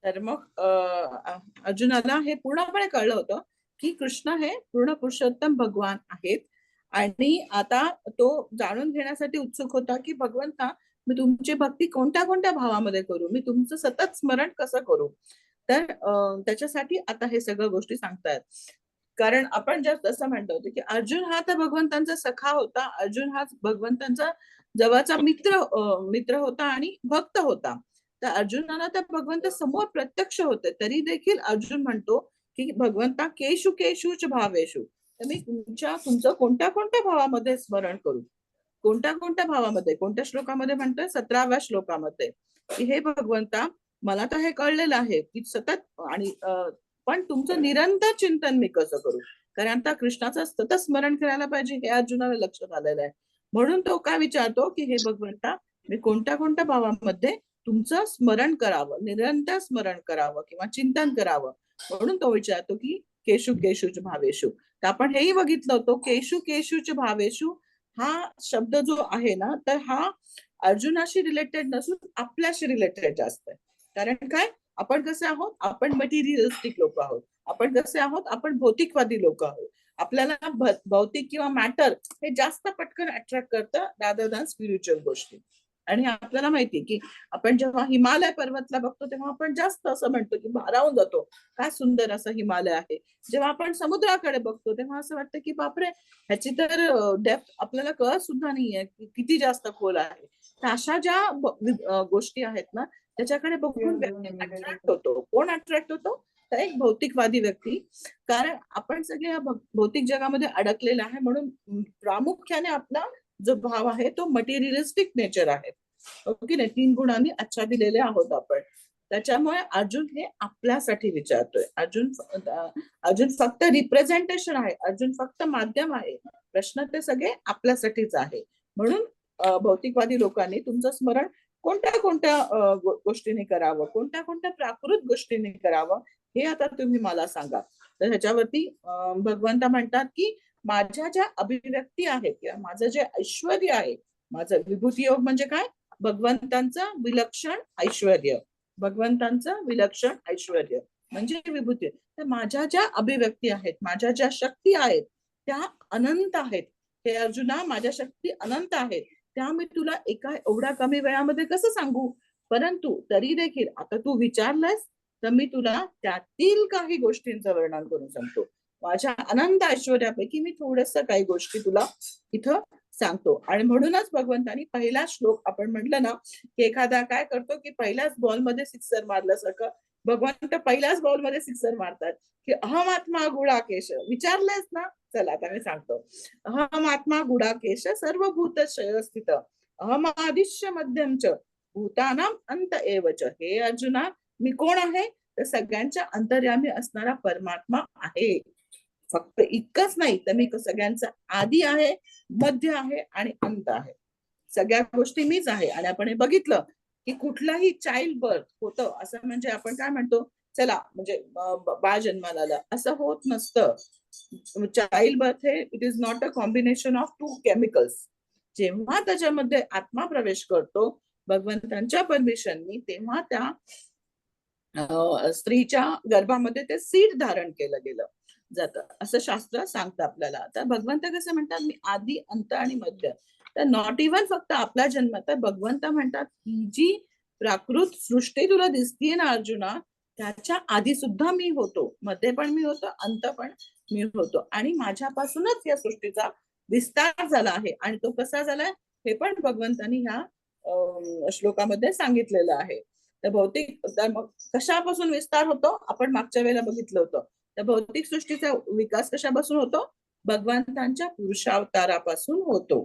तर मग अर्जुनाला हे पूर्णपणे कळलं होतं की कृष्ण हे पूर्ण पुरुषोत्तम भगवान आहेत. आणि आता तो जाणून घेण्यासाठी उत्सुक होता की भगवंता, मी तुमची भक्ती कोणत्या कोणत्या भावामध्ये करू, मी तुमचं सतत स्मरण कसं करू. तर त्याच्यासाठी आता हे सगळं गोष्टी सांगतायत. कारण आपण जसं म्हणतो होतो की अर्जुन हा तर भगवंतांचा सखा होता, अर्जुन हा भगवंतांचा जवळचा मित्र होता आणि भक्त होता. तर अर्जुनाला त्या भगवंत समोर प्रत्यक्ष होते, तरी देखील अर्जुन म्हणतो की भगवंता केशु केशुच भावेशु, तर मी तुमचं कोणत्या कोणत्या भावामध्ये स्मरण करू. कोणत्या कोणत्या भावामध्ये, कोणत्या श्लोकामध्ये म्हणतोय, 17व्या श्लोकामध्ये, की हे भगवंता, मला तर हे कळलेलं आहे की सतत आणि पण तुमचं निरंतर चिंतन मी कसं करू. कारण आता कृष्णाचं सतत स्मरण करायला पाहिजे हे अर्जुनाला लक्षात आलेलं आहे. म्हणून तो काय विचारतो की हे भगवंता, मी कोणत्या कोणत्या भावामध्ये तुमचं स्मरण करावं, निरंतर स्मरण करावं किंवा चिंतन करावं. म्हणून तो विचारतो की केशु केशुच भावेशु. तर आपण हेही बघितलं होतं, केशु केशुच भावेशु हा शब्द जो आहे ना, तर हा अर्जुनाशी रिलेटेड नसून आपल्याशी रिलेटेड जास्त आहे. कारण काय, आपण कसे आहोत, आपण मटेरियलिस्टिक लोक आहोत. आपण कसे आहोत, आपण भौतिकवादी लोक आहोत. आपल्याला भौतिक किंवा मॅटर हे जास्त पटकन अट्रॅक्ट करतं रादर दॅन स्पिरिच्युअल गोष्टी. आणि आपल्याला माहिती की आपण जेव्हा हिमालय पर्वतला बघतो तेव्हा आपण जास्त असं म्हणतो की भारावून जातो, काय सुंदर असं हिमालय आहे. जेव्हा आपण समुद्राकडे बघतो तेव्हा असं वाटतं की बापरे, ह्याची तर डेप्थ आपल्याला कळत सुद्धा नाहीये की किती जास्त खोल आहे. तर अशा ज्या गोष्टी आहेत ना, त्याच्याकडे बघून व्यक्ती अट्रॅक्ट होतो. कोण अट्रॅक्ट होतो, तर एक भौतिकवादी व्यक्ती. कारण आपण सगळे या भौतिक जगामध्ये अडकलेला आहे. म्हणून प्रामुख्याने आपला जो भाव आहे तो मटेरियलिस्टिक नेचर आहे. ओके नाही, 3 गुणांनी आच्छादिलेले आहोत आपण. त्याच्यामुळे अर्जुन हे आपल्यासाठी विचारतोय. अर्जुन फक्त रिप्रेझेंटेशन आहे, अर्जुन फक्त माध्यम आहे. प्रश्न ते सगळे आपल्यासाठीच आहे. म्हणून भौतिकवादी लोकांनी तुमचं स्मरण कोणत्या कोणत्या गोष्टीने करावं, कोणत्या कोणत्या प्राकृत गोष्टीने करावं, हे आता तुम्ही मला सांगा. तर ह्याच्यावरती भगवंत म्हणतात की माझ्या ज्या अभिव्यक्ती आहेत किंवा माझं जे ऐश्वर्य आहे, माझं विभूती योग म्हणजे काय, भगवंतांचं विलक्षण ऐश्वर्य. भगवंतांचं विलक्षण ऐश्वर्य म्हणजे विभूती. तर माझ्या ज्या अभिव्यक्ती आहेत, माझ्या ज्या शक्ती आहेत, त्या अनंत आहेत. हे अर्जुना, माझ्या शक्ती अनंत आहेत. त्या मी तुला एका एवढ्या कमी वेळामध्ये कसं सांगू. परंतु तरी देखील आता तू विचारलंस, तर मी तुला त्यातील काही गोष्टींचं वर्णन करून सांगतो. माझ्या अनंत ऐश्वर्यापैकी मी थोडस काही गोष्टी तुला इथं सांगतो. आणि म्हणूनच भगवंतानी पहिला श्लोक आपण म्हटलं ना, की एखादा काय करतो की पहिल्याच बॉलमध्ये सिक्सर मारल्यासारखं भगवंत पहिल्याच बॉलमध्ये सिक्सर मारतात की अहम आत्मा गुडाकेश. विचारलंयस ना, चला आता मी सांगतो. अहम आत्मा गुडाकेश सर्वभूत स्थित अहम आदिश्य मध्यम च भूतानाम अंत एवच. हे अर्जुना, मी कोण आहे, तर सगळ्यांच्या अंतर्यामी असणारा परमात्मा आहे. फक्त इतकंच नाही, तर मी सगळ्यांचा आदी आहे, मध्य आहे आणि अंत आहे. सगळ्या गोष्टी मीच आहे. आणि आपण हे बघितलं की कुठलाही चाइल्ड बर्थ होतं असं म्हणजे आपण काय म्हणतो, चला म्हणजे बाळ जन्माला आलं असं होत नसतं. चाइल्ड बर्थ हे it is not a combination of 2 chemicals. जेव्हा त्याच्यामध्ये आत्मा प्रवेश करतो भगवंतांच्या परमिशननी, तेव्हा त्या स्त्रीच्या गर्भामध्ये ते सीड धारण केलं गेलं जातं असं शास्त्र सांगतं आपल्याला. तर भगवंत कसं म्हणतात, मी आदी अंत आणि मध्य. तर नॉट इव्हन फक्त आपला जन्म, तर भगवंत म्हणतात ही जी प्राकृत सृष्टी तुला दिसतीये ना अर्जुना, त्याच्या आधी सुद्धा मी होतो, मध्ये पण मी होतो, अंत पण मी होतो. आणि माझ्यापासूनच या सृष्टीचा विस्तार झाला आहे. आणि तो कसा झालाय हे पण भगवंतानी ह्या श्लोकामध्ये सांगितलेलं आहे. तर भौतिक, तर मग कशापासून विस्तार होतो, आपण मागच्या वेळेला बघितलं होतं. तर भौतिक सृष्टीचा विकास कशापासून होतो, भगवंतांच्या पुरुषावतारापासून होतो.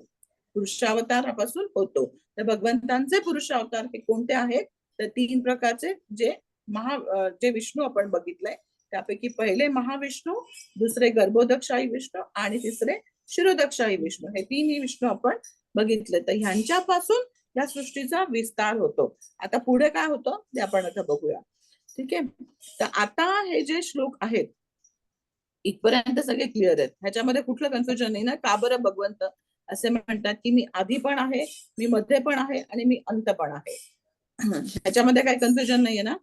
पुरुषावतारापासून होतो. तर भगवंतांचे पुरुषावतार हे कोणते आहेत, तर 3 प्रकारचे. जे विष्णू आपण बघितलंय त्यापैकी पहिले महाविष्णू, दुसरे गर्भोदकशाही विष्णू आणि तिसरे शिरोदकशाही विष्णू. हे 3 विष्णू आपण बघितले. तर ह्यांच्यापासून या सृष्टीचा विस्तार होतो. आता पुढे काय होतं ते आपण आता बघूया. ठीक आहे. तर आता हे जे श्लोक आहेत इथपर्यंत सगळे क्लिअर आहेत, ह्याच्यामध्ये कुठलं कन्फ्युजन नाही ना. का बरं भगवंत असे म्हणतात की मी आधी पण आहे, मी मध्ये पण आहे आणि मी अंत पण आहे. ह्याच्यामध्ये काही कन्फ्युजन नाहीये ना.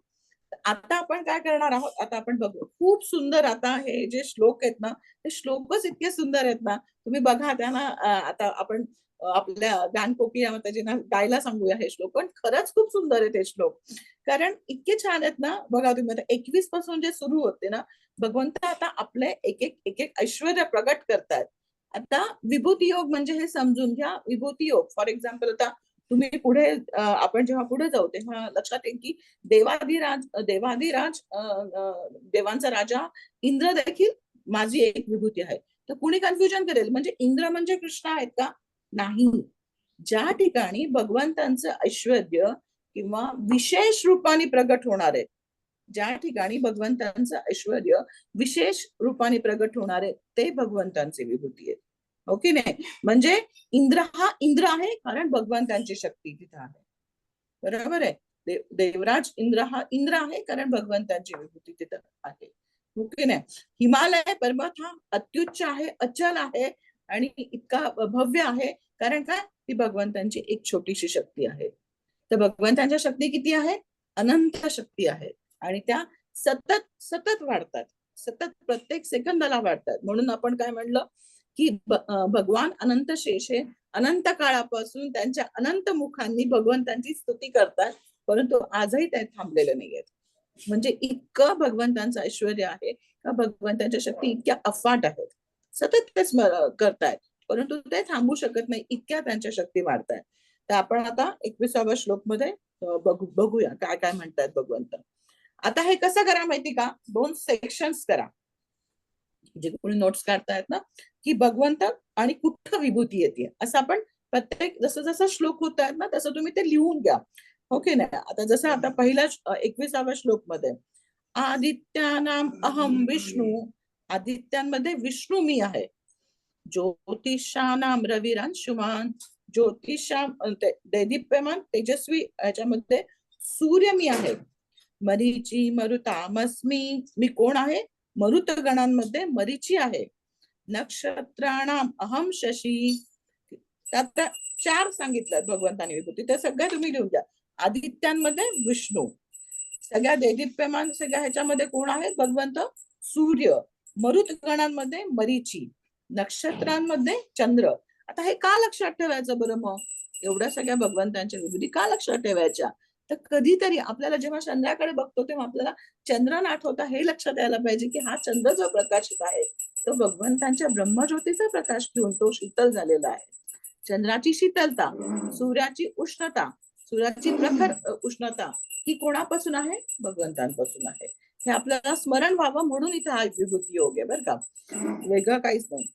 आता आपण काय करणार आहोत, आता आपण बघू. खूप सुंदर आता हे जे श्लोक आहेत ना, ते श्लोकच इतके सुंदर आहेत ना, तुम्ही बघा त्यांना. आता आपण आपल्या ज्ञानकोकिळा माताजींना गायला सांगूया हे श्लोक, पण खरंच खूप सुंदर आहेत हे श्लोक, कारण इतके छान आहेत ना. बघा तुम्ही, आता 21 पासून जे सुरू होते ना, भगवंत आता आपले एक एक एक एक ऐश्वर्य प्रगट करतायत. आता विभूती योग म्हणजे हे समजून घ्या. विभूती योग फॉर एक्झाम्पल, आता तुम्ही पुढे आपण जेव्हा पुढे जाऊ तेव्हा लक्षात येईल की देवाधिराज देवाधिराज देवांचा राजा इंद्र देखील माझी एक विभूती आहे. तर कुणी कन्फ्युजन करेल, म्हणजे इंद्र म्हणजे कृष्ण आहेत का? नाही. ज्या ठिकाणी भगवंतांचं ऐश्वर्य किंवा विशेष रूपाने प्रगट होणार आहे, ज्या ठिकाणी भगवंतांचं ऐश्वर्य विशेष रूपाने प्रगट होणार आहे, ते भगवंतांचे विभूती आहेत. हो की नाही? म्हणजे इंद्र हा इंद्र आहे कारण भगवंतांची शक्ती तिथे आहे. बरोबर आहे. देवराज इंद्र हा इंद्र आहे कारण भगवंतांची विभूती तिथं आहे. ओके नाही? हिमालय पर्वत हा अत्युच्च आहे, अचल आहे आणि इतका भव्य आहे, कारण काय? ती भगवंतांची एक छोटीशी शक्ती आहे. तर भगवंतांच्या शक्ती किती आहे? अनंत शक्ती आहे आणि त्या सतत सतत वाढतात, सतत प्रत्येक सेकंदाला वाढतात. म्हणून आपण काय म्हणलं की भगवान अनंत शेष आहे. अनंत काळापासून त्यांच्या अनंत मुखांनी भगवंतांची स्तुती करतात, परंतु आजही ते थांबलेले नाहीयेत. म्हणजे इतकं भगवंतांचं ऐश्वर्य आहे का भगवंतांच्या शक्ती इतक्या अफाट आहेत, सतत ते करतायत, परंतु ते थांबू शकत नाही, इतक्या त्यांच्या शक्ती वाढतायत. तर आपण आता 21व्या श्लोक मध्ये बघूया काय काय म्हणतायत भगवंत. आता हे कसं करा माहिती का? 2 सेक्शन्स करा, जे कोणी नोट्स काढतायत ना, की भगवंत आणि कुठं विभूती येते असं आपण प्रत्येक जसं जसं श्लोक होत आहेत ना तसं तुम्ही ते लिहून घ्या. ओके नाही? आता जसं आता पहिल्या 21व्या श्लोक मध्ये आदित्यानाम अहम विष्णू, आदित्यांमध्ये विष्णू मी आहे. ज्योतिषानाम रविरांशुमान, ज्योतिषाम दैदिप्यमान तेजस्वी, याच्यामध्ये सूर्य मी आहे. मरीची मरुतामस्मी, मी कोण आहे? मरुत गणांमध्ये मरीची आहे. नक्षत्राणाम अहम शशी, त्यात 4 सांगितलं भगवंतानी विभूती, ते सगळ्या तुम्ही लिहून द्या. आदित्यांमध्ये विष्णू, सगळ्या दैदिप्यमान सगळ्या ह्याच्यामध्ये कोण आहे? भगवंत सूर्य. मरुत गणांमध्ये मरीची, नक्षत्रांमध्ये चंद्र. आता हे का लक्षात ठेवायचं बरं? मग एवढ्या सगळ्या भगवंतांच्या विभूती का लक्षात ठेवायच्या? तर कधीतरी आपल्याला जेव्हा चंद्राकडे बघतो तेव्हा आपल्याला चंद्र आठवता, हे लक्षात यायला पाहिजे की हा चंद्र जो प्रकाशित आहे तो भगवंतांच्या ब्रह्मज्योतीचा प्रकाश घेऊन तो शीतल झालेला आहे. चंद्राची शीतलता, सूर्याची उष्णता, सूर्याची प्रखर उष्णता ही कोणापासून आहे? भगवंतांपासून आहे. हे आपल्याला स्मरण व्हावं म्हणून इथे हा विभूती योग आहे बरं का, वेगळं काहीच नाही.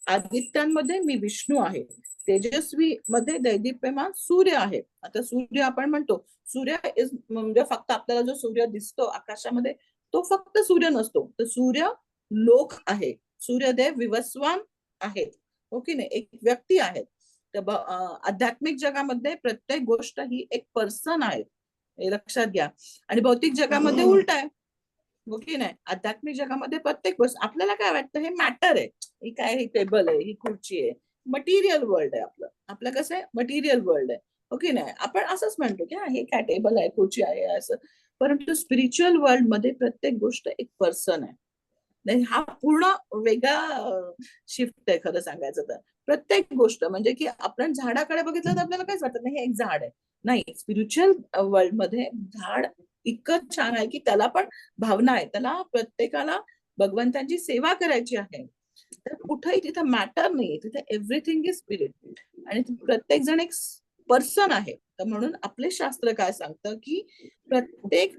आदित्यांमध्ये मी विष्णू आहे, तेजस्वी मध्ये दैदिप्यमान सूर्य आहे. आता सूर्य आपण म्हणतो सूर्य इज म्हणजे फक्त आपल्याला जो सूर्य दिसतो आकाशामध्ये तो फक्त सूर्य नसतो, तर सूर्य लोक आहे, सूर्यदेव विवस्वान आहेत. ओके नाही? एक व्यक्ती आहेत. तर आध्यात्मिक जगामध्ये प्रत्येक गोष्ट ही एक पर्सन आहे, हे लक्षात घ्या. आणि भौतिक जगामध्ये उलट आहे. ओके नाही? आध्यात्मिक जगामध्ये प्रत्येक गोष्ट आपल्याला काय वाटतं? हे मॅटर आहे, ही काय, ही टेबल आहे, ही खुर्ची आहे, मटेरियल वर्ल्ड आहे आपलं. आपलं कसं आहे? मटेरियल वर्ल्ड आहे. ओके नाही? आपण असंच म्हणतो की हे काय टेबल आहे, खुर्ची आहे असं, परंतु स्पिरिच्युअल वर्ल्ड मध्ये प्रत्येक गोष्ट एक पर्सन आहे. हा पूर्ण वेगळा शिफ्ट आहे खरं सांगायचं तर. प्रत्येक गोष्ट म्हणजे की आपण झाडाकडे बघितलं तर आपल्याला काहीच वाटत नाही हे एक झाड आहे. नाही, स्पिरिच्युअल वर्ल्ड मध्ये झाड इतकं छान आहे की त्याला पण भावना आहे, त्याला प्रत्येकाला भगवंतांची सेवा करायची आहे. तर कुठेही तिथं मॅटर नाही, तिथे एव्हरीथिंग इज स्पिरिट आणि प्रत्येक जण एक पर्सन आहे. तर म्हणून आपले शास्त्र काय सांगतं की प्रत्येक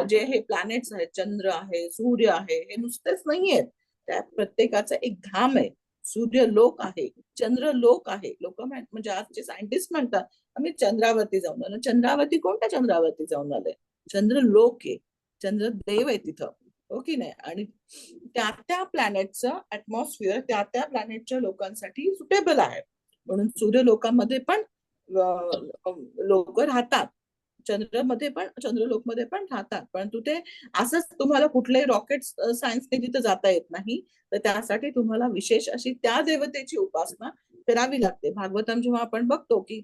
जे हे प्लॅनेट्स आहेत, चंद्र आहे, सूर्य आहे, हे नुसतेच नाहीयेत, त्या प्रत्येकाचं एक धाम आहे. सूर्य लोक आहे, चंद्र लोक आहे. लोक म्हणजे आजचे सायंटिस्ट म्हणतात आम्ही चंद्रावरती जाऊन आलो. चंद्रावरती कोणत्या चंद्रावरती जाऊन आलोय? चंद्र लोक आहे, चंद्र देव आहे तिथं. ओके नाही? आणि त्या त्या प्लॅनेटचं ऍटमॉस्फिअर त्या त्या प्लॅनेटच्या लोकांसाठी सुटेबल आहे, म्हणून सूर्य लोकांमध्ये पण लोक राहतात, चंद्रमध्ये पण, चंद्रलोकमध्ये पण राहतात. परंतु ते असंच तुम्हाला कुठलेही रॉकेट सायन्सने तिथे जाता येत नाही, तर त्यासाठी तुम्हाला विशेष अशी त्या देवतेची उपासना करावी लागते. भागवतम जेव्हा आपण बघतो की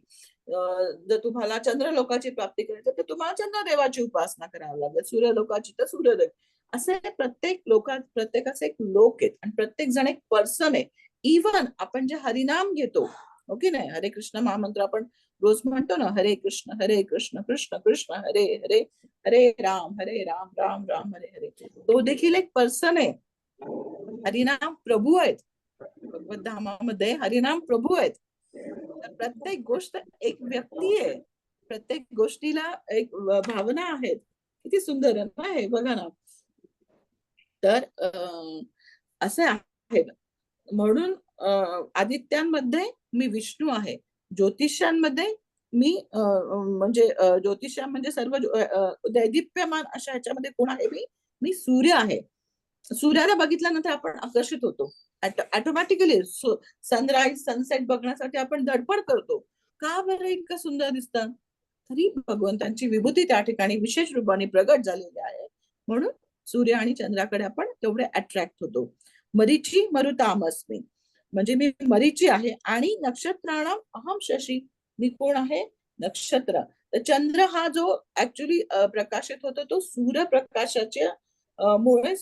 जर तुम्हाला चंद्रलोकाची प्राप्ती करायची तर तुम्हाला चंद्रदेवाची उपासना करावी लागेल, सूर्यलोकाची तर सूर्यदेव. असे प्रत्येकाचे एक लोक आहेत आणि प्रत्येक जण एक पर्सन आहे. इव्हन आपण जे हरिनाम घेतो, ओके नाही, हरे कृष्ण महामंत्र आपण रोज म्हणतो ना, हरे कृष्ण कृष्ण कृष्ण हरे हरे, हरे राम राम राम हरे हरे, तो देखील एक पर्सन आहे. हरिनाम प्रभू आहेत. भगवत धामामध्ये हरिनाम प्रभू आहेत. तर प्रत्येक गोष्ट एक व्यक्ती आहे, प्रत्येक गोष्टीला एक भावना आहेत. किती सुंदर आहे ना हे, बघा ना. तर असे आहे. म्हणून आदित्यांमध्ये मी विष्णू आहे, ज्योतिषांमध्ये मी म्हणजे ज्योतिषा म्हणजे सर्व दैदिप्यमान अशा ह्याच्यामध्ये कोण आहे मी सूर्य आहे. सूर्याला बघितल्यानंतर आपण आकर्षित होतो ऑटोमॅटिकली. सनराईज सनसेट बघण्यासाठी आपण धडपड करतो. का बरं इतकं सुंदर दिसतं? तरी भगवंतांची विभूती त्या ठिकाणी विशेष रूपाने प्रगट झालेली आहे, म्हणून सूर्य आणि चंद्राकडे आपण तेवढे अट्रॅक्ट होतो. मरीची मरुतामस्मी, म्हणजे मी मरीची आहे. आणि नक्षत्राणाम अहम शशी, मी कोण आहे? नक्षत्र. तर चंद्र हा जो ऍक्च्युली प्रकाशित होतो तो सूर्यप्रकाशाच्या मुळे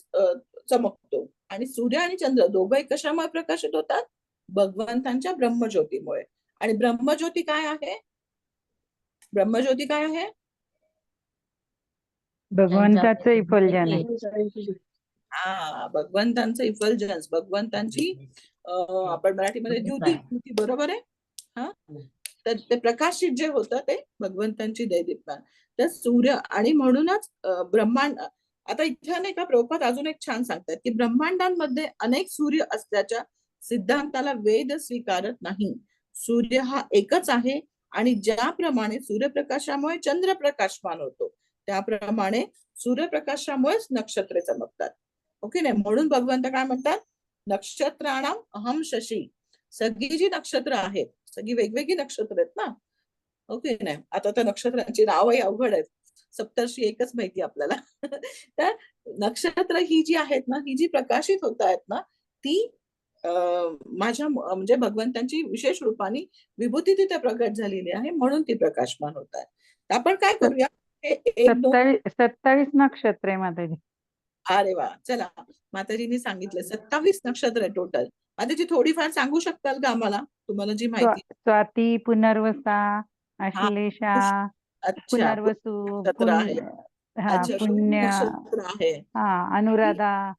चमकतो. आणि सूर्य आणि चंद्र दोघंही कशामुळे प्रकाशित होतात? भगवंतांच्या ब्रह्मज्योतीमुळे. आणि ब्रह्मज्योती काय आहे? ब्रह्मज्योती काय आहे? भगवंताचं इफुलजन्स. हा, भगवंतांचं इफुलजन्स, भगवंतांची आपण मराठीमध्ये द्युती, बरोबर आहे. हा, तर ते प्रकाशित जे होतं ते भगवंतांची दैदिप्यमान. तर सूर्य आणि म्हणूनच ब्रह्मांड. आता इथे नाही का प्रभुपाद अजून एक छान सांगतात की ब्रह्मांडांमध्ये अनेक सूर्य असल्याच्या सिद्धांताला वेद स्वीकारत नाही. सूर्य हा एकच आहे आणि ज्याप्रमाणे सूर्यप्रकाशामुळे चंद्र प्रकाशमान होतो त्याप्रमाणे सूर्यप्रकाशामुळेच नक्षत्रे चमकतात. ओके नाही, म्हणून भगवंत काय म्हणतात? नक्षत्राणाम अहम शशी. सगळी जी नक्षत्र आहेत, सगळी वेगवेगळी नक्षत्र आहेत ना. ओके नाही, आता तर नक्षत्रांची नावही अवघड आहेत, सप्तर्षी एकच माहिती आपल्याला. तर नक्षत्र ही जी आहेत ना, ही जी प्रकाशित होत आहेत ना, ती माझ्या म्हणजे भगवंतांची विशेष रूपाने विभूती तिथे प्रकट झालेली आहे, म्हणून ती प्रकाशमान होत आहे. आपण काय करूया, 27 नक्षत्र आहे माताजी. अरे वा, चला. माताजींनी सांगितलं 27 नक्षत्र आहे टोटल. माताजी थोडीफार सांगू शकताल का आम्हाला, तुम्हाला जी माहिती? स्वाती, पुनर्वसा, आश्लेषा, पुनर्वसू, नक्षत्र आहे. अच्छा, पुण्य नक्षत्र आहे. अनुराधा.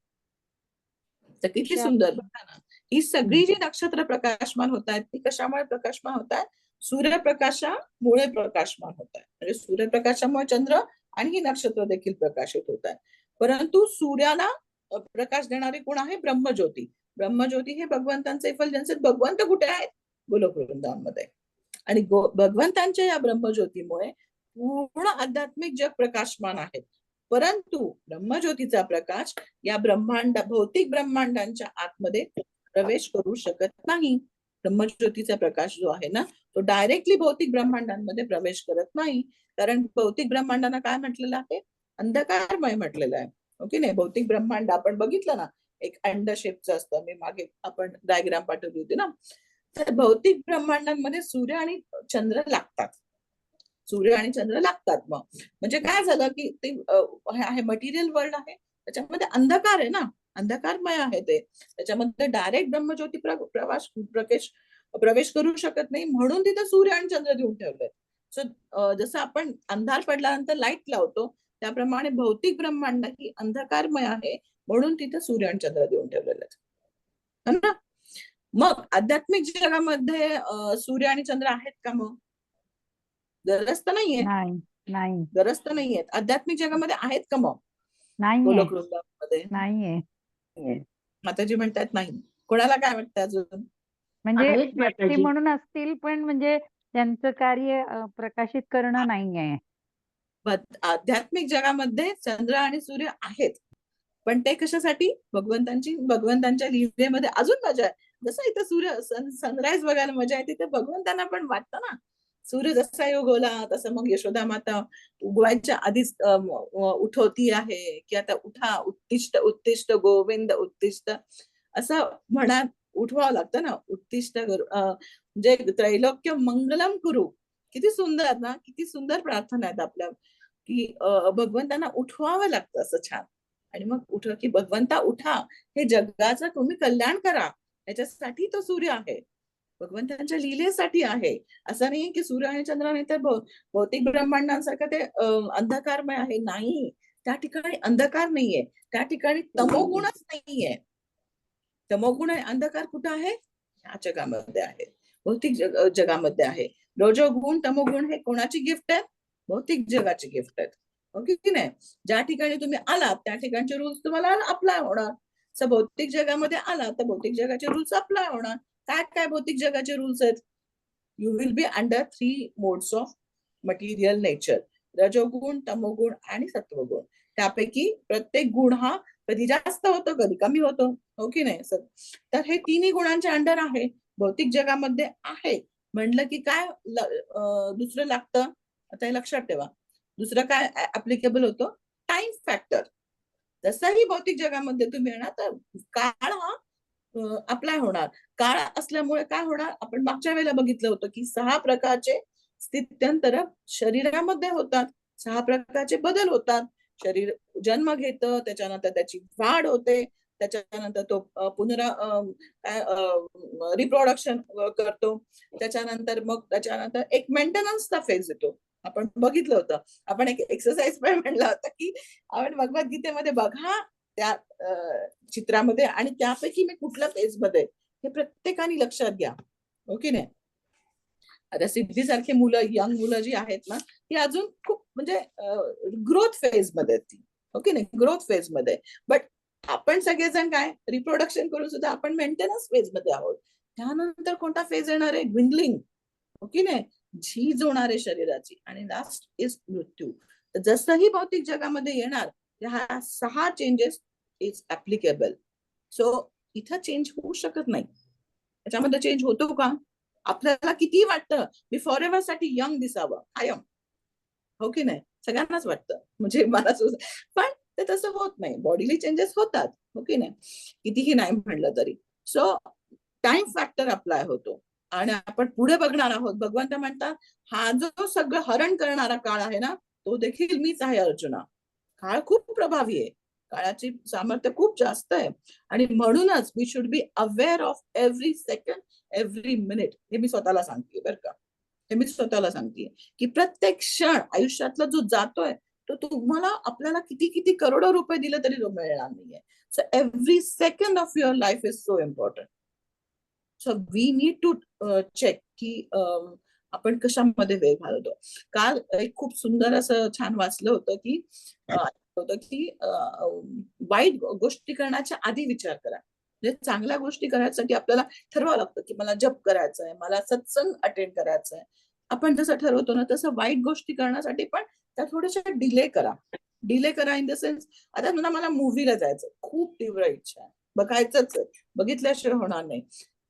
तर किती सुंदर, बघा ना. ही सगळी जी नक्षत्र प्रकाशमान होत आहेत ती कशामुळे प्रकाशमान होत आहेत? सूर्यप्रकाशामुळे प्रकाशमान होत आहे. म्हणजे सूर्यप्रकाशामुळे चंद्र आणि ही नक्षत्र देखील प्रकाशित होत आहे. परंतु सूर्याला प्रकाश देणारी कोण आहे? ब्रह्मज्योती. ब्रह्मज्योती हे भगवंतांचे इफुलजन्स. भगवंत कुठे आहेत? गोलोक वृंदावनमध्ये. आणि भगवंतांच्या या ब्रह्मज्योतीमुळे पूर्ण आध्यात्मिक जग प्रकाशमान आहे. परंतु ब्रह्मज्योतीचा प्रकाश या भौतिक ब्रह्मांडांच्या आतमध्ये प्रवेश करू शकत नाही. ब्रह्मज्योतीचा प्रकाश जो आहे ना, तो डायरेक्टली भौतिक ब्रह्मांडांमध्ये प्रवेश करत नाही. कारण भौतिक ब्रह्मांडांना काय म्हटलेलं आहे? अंधकारमय म्हटलेलं आहे. ओके नाही, भौतिक ब्रह्मांड आपण बघितलं ना, एक अंड शेपचं असतं. मी मागे आपण डायग्राम पाठवली होती ना. तर भौतिक ब्रह्मांडांमध्ये सूर्य आणि चंद्र लागतात. सूर्य आणि चंद्र लागतात. मग म्हणजे काय झालं की ते आहे मटेरियल वर्ल्ड आहे, त्याच्यामध्ये अंधकार आहे ना, अंधकारमय आहे ते. त्याच्यामध्ये डायरेक्ट ब्रह्मज्योती प्रवेश करू शकत नाही, म्हणून तिथे सूर्य आणि चंद्र देऊन ठेवले. सो जसं आपण अंधार पडल्यानंतर लाईट लावतो त्याप्रमाणे भौतिक ब्रह्मांड ही अंधकारमय आहे, म्हणून तिथे सूर्य आणि चंद्र देऊन ठेवलेले आहेत ना. मग आध्यात्मिक जगामध्ये सूर्य आणि चंद्र आहेत का? मग गरज तर नाहीये. नाही, गरज तर नाहीये. आध्यात्मिक जगामध्ये आहेत का? मग गोलोक वृंदावनमध्ये नाहीये. माताजी म्हणतात नाही. कोणाला काय वाटतं अजून? म्हणजे व्यक्ती म्हणून असतील, पण म्हणजे त्यांचं कार्य प्रकाशित करणं नाहीये. आध्यात्मिक जगामध्ये चंद्र आणि सूर्य आहेत, पण ते कशासाठी? भगवंतांच्या लीलेमध्ये अजून मजा आहे. जसं इथं सूर्य सनराईज बघायला मजा येते, तिथे भगवंतांना पण वाटतं ना. सूर्य जसा उगवला तसं मग यशोदा माता उगवायच्या आधीच उठवती आहे की आता उठा, उत्तिष्ठ उत्तिष्ठ गोविंद उत्तिष्ठ, असं म्हणा उठवावं लागतं ना, उत्तिष्ठ करू म्हणजे त्रैलोक्य मंगलम कुरु. किती सुंदर ना, किती सुंदर प्रार्थना आहेत आपल्या, की भगवंतांना उठवावं लागतं असं छान. आणि मग की भगवंता उठा, हे जगाचं तुम्ही कल्याण करा, याच्यासाठी तो सूर्य आहे, भगवंतांच्या लीलेसाठी आहे. असं नाही की सूर्य आणि चंद्र नाही तर भौतिक ब्रह्मांडांसारखं ते अंधकारमय आहे, नाही. त्या ठिकाणी अंधकार नाहीये, त्या ठिकाणी तमोगुणच नाहीये. तमोगुण आणि अंधकार कुठं आहे? या जगामध्ये आहे, भौतिक जगामध्ये आहे. रजोगुण तमोगुण हे कोणाची गिफ्ट आहे? भौतिक जगाची गिफ्ट आहेत, हो की नाही? ज्या ठिकाणी तुम्ही आलात त्या ठिकाणचे रूल्स तुम्हाला अप्लाय होणार. भौतिक जगामध्ये आलात तर भौतिक जगाचे रूल्स अप्लाय होणार. काय काय भौतिक जगाचे रूल्स आहेत? You will be under 3 modes of material nature, रजोगुण तमोगुण आणि सत्वगुण. त्यापैकी प्रत्येक गुण हा कधी जास्त होतो कधी कमी होतो, हो की नाही सर? तर हे तिन्ही गुणांच्या अंडर आहे, भौतिक जगामध्ये आहे. म्हणलं की काय दुसरं लागतं, आता हे लक्षात ठेवा. दुसरं काय ऍप्लिकेबल होतं? Time factor. जसंही भौतिक जगामध्ये तुम्ही येणार तर काळ हा अप्लाय होणार. काळ असल्यामुळे काय होणार, आपण मागच्या वेळेला बघितलं होतं की 6 प्रकारचे स्थित्यंतर शरीरामध्ये होतात, 6 प्रकारचे बदल होतात. शरीर जन्म घेतं, त्याच्यानंतर त्याची वाढ होते, त्याच्यानंतर तो रिप्रोडक्शन करतो, त्याच्यानंतर मग त्याच्यानंतर एक मेंटेनन्सचा फेज येतो. आपण बघितलं होतं. आपण एक एक्सरसाइज पण म्हणलं होतं की आपण भगवद्गीतेमध्ये बघा त्या चित्रामध्ये, आणि त्यापैकी मी कुठल्या फेज मध्ये, हे प्रत्येकाने लक्षात घ्या, हो की नाही? आता सिद्धीसारखी मुलं, यंग मुलं जी आहेत ना, ती अजून खूप म्हणजे ग्रोथ फेज मध्ये ती, हो की नाही? ग्रोथ फेज मध्ये. बट आपण सगळेजण काय रिप्रोडक्शन करून सुद्धा आपण मेंटेनन्स फेज मध्ये आहोत. त्यानंतर कोणता फेज येणार आहे? ग्विंडलिंग, हो की नाही? झीज होणार आहे शरीराची, आणि लास्ट इज मृत्यू. जसंही भौतिक जगामध्ये येणार, ह्या 6 चेंजेस इज ऍप्लिकेबल. सो इथं चेंज होऊ शकत नाही. त्याच्यामध्ये चेंज होतो का? आपल्याला किती वाटतं मी फॉर एव्हर साठी यंग दिसावं, कायम, हो की नाही? सगळ्यांनाच वाटतं, म्हणजे मला पण ते तसं होत नाही. बॉडीली चेंजेस होतात, हो की नाही? कितीही नाही म्हणलं तरी. सो टाइम फॅक्टर अप्लाय होतो. आणि आपण पुढे बघणार आहोत, भगवंत म्हणतात हा जो सगळं हरण करणारा काळ आहे ना, तो देखील मीच आहे अर्जुना. काळ खूप प्रभावी आहे, काळाची सामर्थ्य खूप जास्त आहे. आणि म्हणूनच we should be aware of every second, every minute. हे मी स्वतःला सांगते बरं का, हे मी स्वतःला सांगते की प्रत्येक क्षण आयुष्यातला जो जातोय तो तुम्हाला, आपल्याला किती किती करोडो रुपये दिले तरी तो मिळणार नाहीये. So every second of your life is so important. So we need to check की आपण कशामध्ये वेळ घालवतो. काल एक खूप सुंदर असं छान वाचलं होतं की होतं की वाईट गोष्टी करण्याच्या आधी विचार करा. म्हणजे चांगल्या गोष्टी करण्यासाठी आपल्याला ठरवावं लागतं की मला जप करायचा आहे, मला सत्संग अटेंड करायचा आहे. आपण जसं ठरवतो ना तसं वाईट गोष्टी करण्यासाठी पण त्या थोड्याशा डिले करा. डिले करा इन द सेन्स, आता मला मूव्हीला जायचं, खूप तीव्र इच्छा आहे, बघायचंच आहे, बघितल्याशिवाय होणार नाही.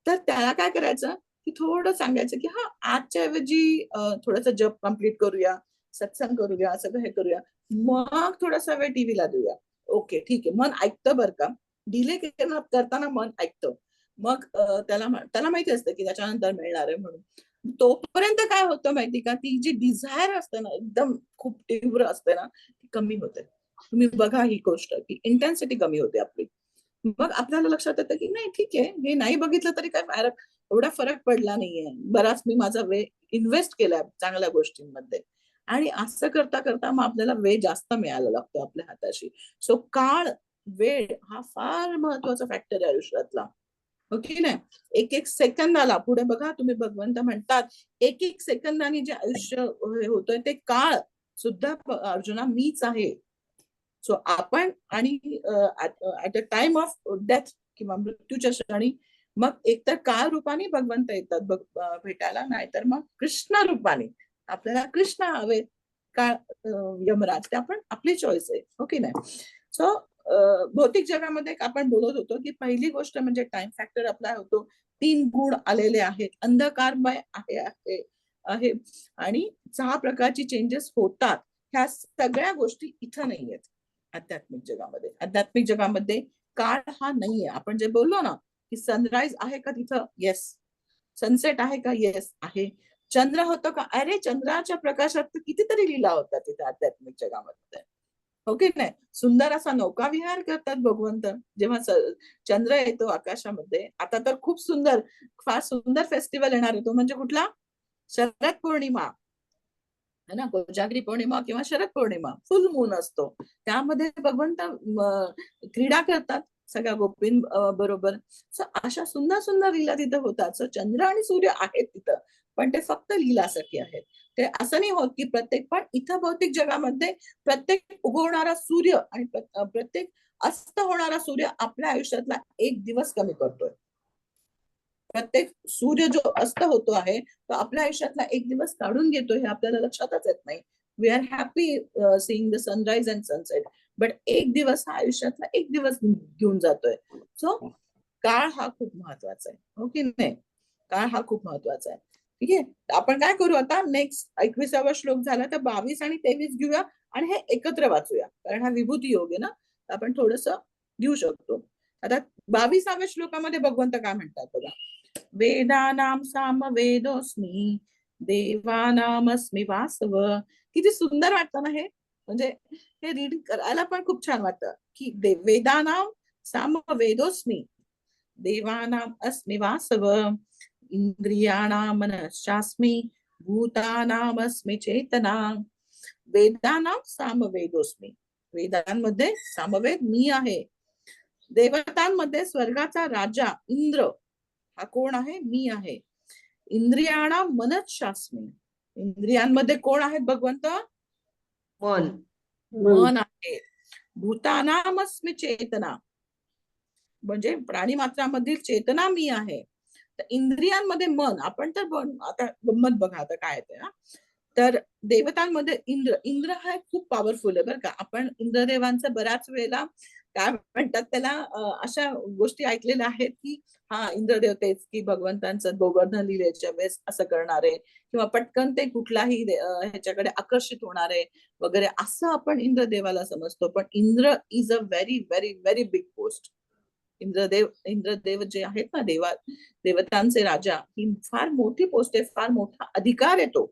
तर त्याला काय करायचं की थोडं सांगायचं की हा आजच्या ऐवजी थोडंसं जप कम्प्लीट करूया, सत्संग करूया, सगळं हे करूया, मग थोडासा वेळ टीव्हीला देऊया. ओके ठीक आहे, मन ऐकतं बरं का, डिले करताना मन ऐकतं. मग त्याला माहिती असतं की त्याच्यानंतर मिळणार आहे म्हणून. तोपर्यंत काय होतं माहिती का, ती जी डिझायर असते ना एकदम खूप तीव्र असते ना, ती कमी होते. तुम्ही बघा ही गोष्ट की इंटेन्सिटी कमी होते आपली. मग आपल्याला लक्षात येतं की नाही ठीक आहे, हे नाही बघितलं तरी काय एवढा फरक पडला नाहीये, बराच मी माझा वेळ इन्व्हेस्ट केलाय चांगल्या गोष्टींमध्ये. आणि असं करता करता मग आपल्याला वेळ जास्त मिळायला लागतो आपल्या हाताशी. सो काळ, वेळ हा फार महत्वाचा फॅक्टर आहे आयुष्यातला, हो की नाही? एक एक सेकंदाला पुढे बघा, तुम्ही भगवंत म्हणतात एक एक सेकंदाने जे आयुष्य हे होतंय ते काळ सुद्धा अर्जुना मीच आहे. सो आपण आणि at a time of death किंवा मृत्यूच्या क्षणी मग एकतर काळ रूपाने भगवंत येतात भेटायला, नाहीतर मग कृष्ण रूपाने. आपल्याला कृष्ण हवे का यमराज, ते आपण आपली चॉईस आहे, हो की नाही? सो भौतिक जगामध्ये आपण बोलत होतो की पहिली गोष्ट म्हणजे टाइम फॅक्टर अप्लाय होतो. 3 गुण आलेले आहेत, अंधकारमय आहे आणि 6 प्रकारची चेंजेस होतात. ह्या सगळ्या गोष्टी इथं नाहीयेत आध्यात्मिक जगामध्ये. आध्यात्मिक जगामध्ये काळ हा नाहीये. आपण जे बोललो ना की सनराईज आहे का तिथं? येस. सनसेट आहे का? येस आहे. चंद्र होतो का? अरे चंद्राच्या प्रकाशात तर कितीतरी लीला होतात तिथे आध्यात्मिक जगामध्ये, हो की नाही? सुंदर असा नौका विहार करतात भगवंत जेव्हा चंद्र येतो आकाशामध्ये. आता तर खूप सुंदर, फार सुंदर फेस्टिवल येणार आहे, तो म्हणजे कुठला? शरद पौर्णिमा है ना, कोजागरी पौर्णिमा किंवा शरद पौर्णिमा. फुल मून असतो, त्यामध्ये भगवंत क्रीडा करतात सगळ्या गोपीं बरोबर. अशा सुंदर सुंदर लीला तिथं होतात. चंद्र आणि सूर्य आहेत तिथं, पण ते फक्त लीलासाठी आहेत. ते असं नाही होत की प्रत्येक, पण इथं भौतिक जगामध्ये प्रत्येक उगवणारा सूर्य आणि प्रत्येक अस्त होणारा सूर्य आपल्या आयुष्यातला एक दिवस कमी करतोय. प्रत्येक सूर्य जो अस्त होतो आहे तो आपल्या आयुष्यातला एक दिवस काढून घेतो, हे आपल्याला लक्षातच येत नाही. We are happy seeing the sunrise and sunset, but एक दिवस हा आयुष्यातला एक दिवस घेऊन जातोय. सो काळ हा खूप महत्वाचा आहे, हो की नाही? काळ हा खूप महत्वाचा आहे. ठीक आहे, आपण काय करू आता? नेक्स्ट 21वा श्लोक झाला, तर 22 आणि 23 घेऊया आणि हे एकत्र वाचूया, कारण हा विभूती योग आहे ना, आपण थोडस घेऊ शकतो. आता 22व्या श्लोकामध्ये भगवंत काय म्हणतात बघा. वेदानाम सामवेदोस्मी देवानामस्मि वासव. किती सुंदर वाटतं ना हे, म्हणजे हे रीड करायला पण खूप छान वाटतं की वेदानाम सामवेदोस्मी देवानाम अस्मि वासव इंद्रियाणाम मनश्चास्मि भूतानामस्मि चेतना. वेदानाम सामवेदोस्मी, वेदांमध्ये सामवेद मी आहे. देवतांमध्ये स्वर्गाचा राजा इंद्र हा कोण आहे? मी आहे. इंद्रियाणा मनश्चास्मि, इंद्रियांमध्ये कोण आहेत भगवंत? मन. मन आहे. भूतानामस्मि चेतना, म्हणजे प्राणी मात्रामधील चेतना मी आहे. तर इंद्रियांमध्ये मन, आपण तर आता गंमत बघा आता काय येते ना, तर देवतांमध्ये इंद्र, इंद्र हा खूप पॉवरफुल आहे बरं का. आपण इंद्रदेवांचं बऱ्याच वेळेला काय म्हणतात त्याला, अशा गोष्टी ऐकलेल्या आहेत की हा इंद्रदेव तेच की भगवंतांचं गोवर्धन लीलेच्या वेळेस असं करणारे, किंवा पटकन ते कुठलाही ह्याच्याकडे आकर्षित होणारे वगैरे, असं आपण इंद्रदेवाला समजतो. पण Indra is a very very very big post. Indradev जे आहेत ना, देवतांचे राजा, ही फार मोठी पोस्ट आहे, फार मोठा अधिकार येतो.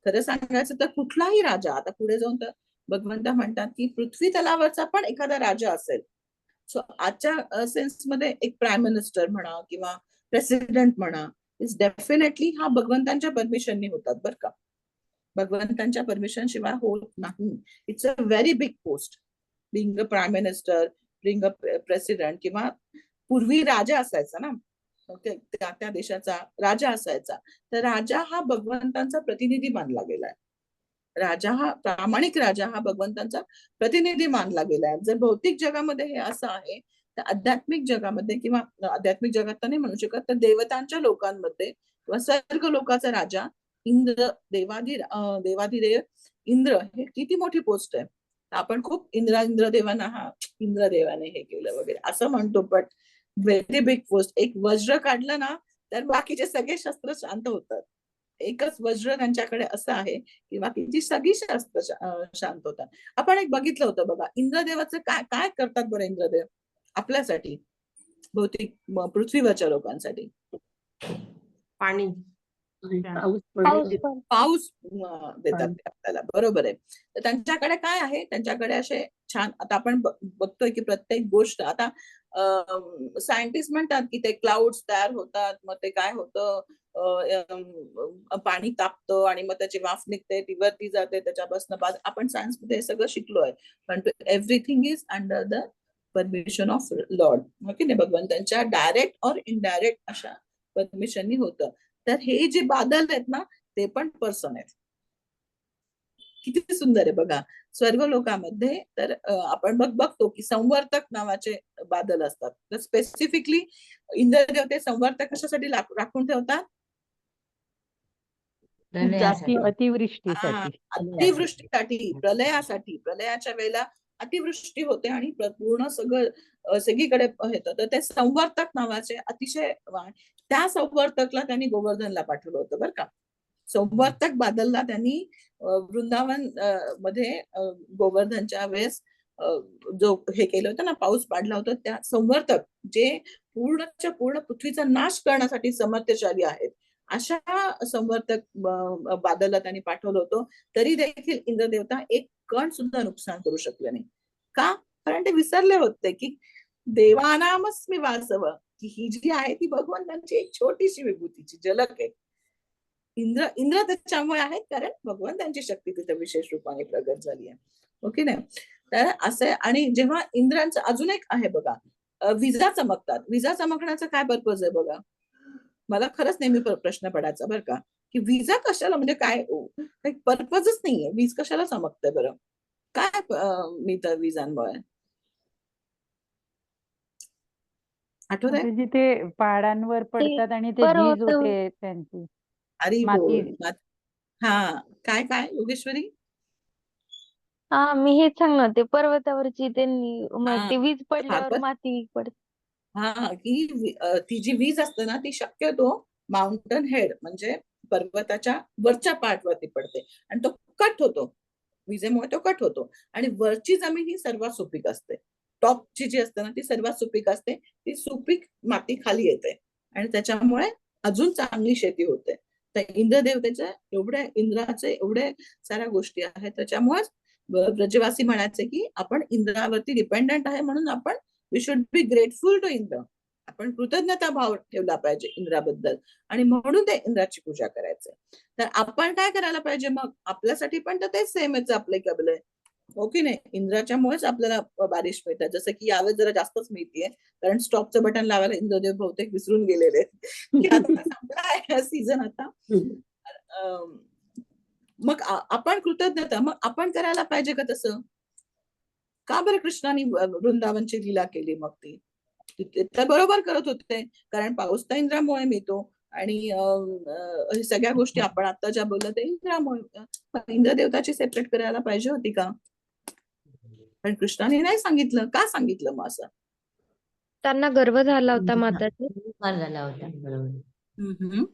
खरं सांगायचं तर कुठलाही राजा, आता पुढे जाऊन तर भगवंत म्हणतात की पृथ्वी तलावरचा पण एखादा राजा असेल, सो आजच्या सेन्समध्ये एक प्राईम मिनिस्टर म्हणा किंवा प्रेसिडेंट म्हणा, इज डेफिनेटली हा भगवंतांच्या परमिशनने होतात बरं का. भगवंतांच्या परमिशन शिवाय होत नाही. It's a very big post, being a prime minister, being a president, किंवा पूर्वी राजा असायचा ना, त्या देशाचा राजा असायचा, तर राजा हा भगवंतांचा प्रतिनिधी मानला गेलाय. राजा हा, प्रामाणिक राजा हा भगवंतांचा प्रतिनिधी मानला गेलाय. जर भौतिक जगामध्ये हे असं आहे, तर आध्यात्मिक जगामध्ये, किंवा आध्यात्मिक जगात तर नाही म्हणू शकत, तर देवतांच्या लोकांमध्ये किंवा सर्ग लोकाचा राजा इंद्र, देवाधिदेव इंद्र, हे किती मोठी पोस्ट आहे. आपण खूप इंद्रदेवांना, हा इंद्रदेवाने हे केलं वगैरे असं म्हणतो, पण व्हेरी बिग पोस्ट. एक वज्र काढलं ना तर बाकीचे सगळे शस्त्र शांत होतात. एकच वज्र त्यांच्याकडे असं आहे की बाकीची सगळी शस्त्र शांत होतात. आपण एक बघितलं होतं बघा, इंद्रदेवाचं काय काय करतात बरं इंद्रदेव आपल्यासाठी, भौतिक पृथ्वीवरच्या लोकांसाठी? पाणी. पाऊस देतात ते आपल्याला, बरोबर आहे. तर त्यांच्याकडे काय आहे? त्यांच्याकडे असे छान, आता आपण बघतोय की प्रत्येक गोष्ट, आता सायंटिस्ट म्हणतात की ते क्लाउड्स तयार होतात, मग ते काय होतं, पाणी तापतं आणि मग त्याची वाफ निघते, ती वरती जाते, त्याच्यापासून आपण सायन्स मध्ये हे सगळं शिकलोय. पण everything is under the permission of Lord, की नाही, भगवंतांच्या डायरेक्ट और इनडायरेक्ट अशा परमिशननी होतं. तर हे जे बादल आहेत ना, ते पण पर्सन आहेत. किती सुंदर आहे बघा. स्वर्ग लोकांमध्ये तर आपण बघतो की संवर्तक नावाचे बादल असतात. तर स्पेसिफिकली इंद्रदेव ते संवर्तक कशासाठी राखून ठेवतात? अतिवृष्टीसाठी. अतिवृष्टीसाठी, प्रलयासाठी. प्रलयाच्या वेळेला अतिवृष्टी होते आणि पूर्ण सगळीकडे येतं, तर ते संवर्तक नावाचे अतिशय, त्या संवर्तकला त्यांनी गोवर्धनला पाठवलं होतं बरं का. संवर्तक बादलला त्यांनी वृंदावन मध्ये गोवर्धनच्या वेळेस जो हे केलं होतं ना, पाऊस पाडला होता, त्या संवर्धक जे पूर्णच्या पूर्ण पृथ्वीचा नाश करण्यासाठी समर्थशाली आहेत, अशा संवर्धक बादलला त्यांनी पाठवलं होतं. तरी देखील इंद्रदेवता एक कण सुद्धा नुकसान करू शकले नाही. का? कारण ते विसरले होते की देवानामस्मी वासव, की ही जी आहे ती भगवंतांची एक छोटीशी विभूतीची झलक आहे. इंद्र त्याच्यामुळे आहेत कारण भगवंतांची शक्ती तिथे विशेष रूपाने प्रगट झाली आहे. ओके ना. तर असं, आणि जेव्हा इंद्रांचं अजून एक आहे बघा, विजा चमकतात. विजा चमकण्याचा काय पर्पज आहे बघा? मला खरंच नेहमी प्रश्न पडायचा बरं का, की विजा कशाला, म्हणजे काय काही पर्पजच नाहीये, वीज कशाला चमकते बरं? काय मी तर विजांमुळे आठवत आहे? जिथे पहाडांवर पडतात आणि ते झीज होते त्यांची अरे माती. बोल. हा, काय काय योगेश्वरी? हा, मी हेच सांगणार होते, पर्वतावरची त्यांनी हा, ते वीज पडल्यावर फारच. माती पडते. हा, की ती जी वीज असते ना, ती शक्यतो माउंटन हेड म्हणजे पर्वताच्या वरच्या पार्ट वरती पडते आणि तो कट होतो. विजेमुळे तो कट होतो आणि वरची जमीन ही सर्वात सुपीक असते. टॉपची जी असते ना, ती सर्वात सुपीक असते. ती सुपीक माती खाली येते आणि त्याच्यामुळे अजून चांगली शेती होते. तर इंद्रदेवतेच्या इंद्राचे एवढे साऱ्या गोष्टी आहेत. त्याच्यामुळेच ब्रजवासी म्हणायचे की आपण इंद्रावरती डिपेंडंट आहे, म्हणून आपण we should be grateful to Indra. आपण कृतज्ञता भाव ठेवला पाहिजे इंद्राबद्दल आणि म्हणून ते इंद्राची पूजा करायचं. तर आपण काय करायला पाहिजे मग? आपल्यासाठी पण तर तेच सेम आहे, अप्लिकेबल आहे. हो की नाही? इंद्राच्यामुळेच आपल्याला बारिश मिळतात. जसं की यावेळेस जरा जास्तच मिळतीये, कारण स्टॉपचं बटन लावायला इंद्रदेव बहुतेक विसरून गेलेले की आता संपलाय सीझन आता. मग आपण कृतज्ञता मग आपण करायला पाहिजे का तसं? का बरं कृष्णाने वृंदावनची लीला केली मग ती? तर बरोबर करत होते, कारण पाऊस तर इंद्रामुळे मिळतो आणि सगळ्या गोष्टी आपण आता ज्या बोललो ते इंद्रामुळे. इंद्रदेवताची सेपरेट करायला पाहिजे होती का? पण कृष्णाने नाही सांगितलं. का सांगितलं मग असं? त्यांना गर्व झाला होता माताचा. फार झाला होता, बरोबर.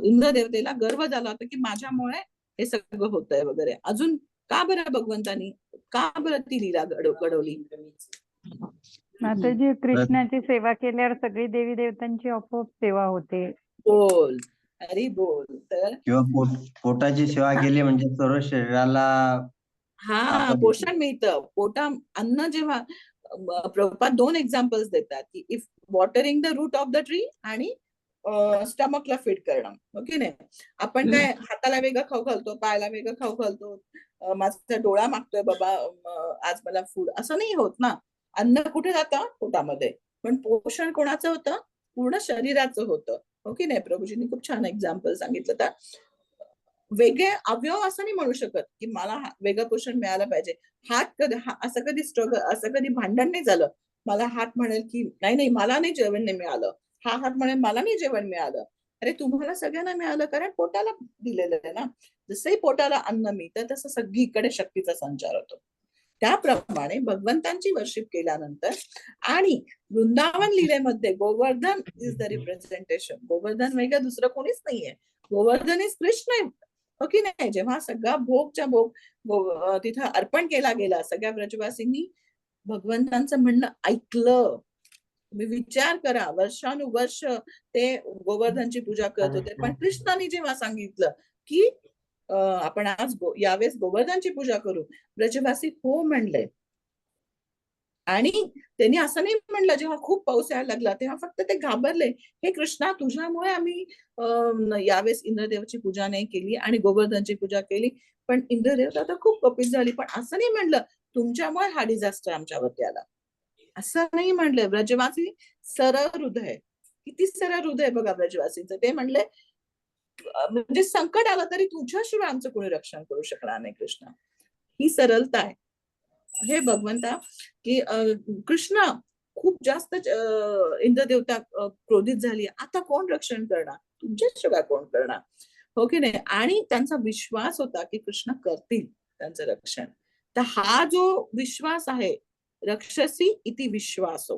इंद्रदेवतेला गर्व झाला होता की माझ्यामुळे हे सगळं होतंय वगैरे. अजून का बरं भगवंतानी का बरं ती लीला घडवली? माताजी, कृष्णाची सेवा केल्यावर सगळी देवी देवतांची आपोआप सेवा होते. बोल, अरे बोल. तर किंवा पोटाची सेवा केली म्हणजे सर्व शरीराला हा, पोषण मिळतं. अन्न जेव्हा प्रभुपाद 2 एक्झाम्पल्स देतात की if watering the root of the tree आणि स्टमकला फीड करणं. ओके नाही? आपण काय हाताला वेगळं खाऊ घालतो, पायाला वेगळं खाऊ घालतो, माझा डोळा मागतोय बाबा आज मला फूड, असं नाही होत ना. अन्न कुठे जातं? पोटामध्ये. पण पोषण कोणाचं होतं? पूर्ण शरीराचं होतं. ओके नाही? प्रभूजींनी खूप छान एक्झाम्पल सांगितलं. तर वेगळे अवयव असं नाही म्हणू शकत की मला वेगळं पोषण मिळालं पाहिजे. हात असं कधी असं कधी भांडण नाही झालं. मला हात म्हणेल की नाही नाही मला नाही जेवण नाही मिळालं, हा हात म्हणेल मला नाही जेवण मिळालं. अरे तुम्हाला सगळ्यांना मिळालं कारण पोटाला दिलेलं आहे ना. जसंही पोटाला अन्न मिळतं तसं सगळीकडे शक्तीचा संचार होतो. त्याप्रमाणे भगवंतांची वर्शिप केल्यानंतर आणि वृंदावन लीलेमध्ये Govardhan is the representation. Govardhan वेगळं दुसरं कोणीच नाहीये. गोवर्धन इज कृष्ण. हो की नाही? जेव्हा सगळा भोगच्या भोग तिथं अर्पण केला गेला, सगळ्या ब्रजवासींनी भगवंतांचं म्हणणं ऐकलं. तुम्ही विचार करा, वर्षानुवर्ष ते गोवर्धनची पूजा करत होते, पण कृष्णाने जेव्हा सांगितलं की आपण आज यावेळेस गोवर्धनची पूजा करू, ब्रजवासी हो म्हणले. आणि त्यांनी असं नाही म्हणलं जेव्हा खूप पाऊस यायला लागला तेव्हा फक्त ते घाबरले, हे कृष्णा तुझ्यामुळे आम्ही यावेळेस इंद्रदेवची पूजा नाही केली आणि गोवर्धनची पूजा केली, पण इंद्रदेवता तर खूप कपित झाली. पण असं नाही म्हणलं तुमच्यामुळे हा डिझास्टर आमच्यावरती आला, असं नाही म्हणलं. ब्रजवासी सरळ हृदय, किती सरळ हृदय बघा ब्रजवासींचं. ते म्हणले म्हणजे संकट आलं तरी तुझ्याशिवाय आमचं कोणी रक्षण करू शकणार नाही कृष्णा. ही सरलता आहे. हे भगवंता की कृष्ण खूप जास्त इंद्रदेवता क्रोधित झाली, आता कोण रक्षण करणार? तुमच्याशिवाय कोण करणार? हो की नाही? आणि त्यांचा विश्वास होता की कृष्ण करतील त्यांचं रक्षण. तर हा जो विश्वास आहे, रक्षसी इति विश्वासो,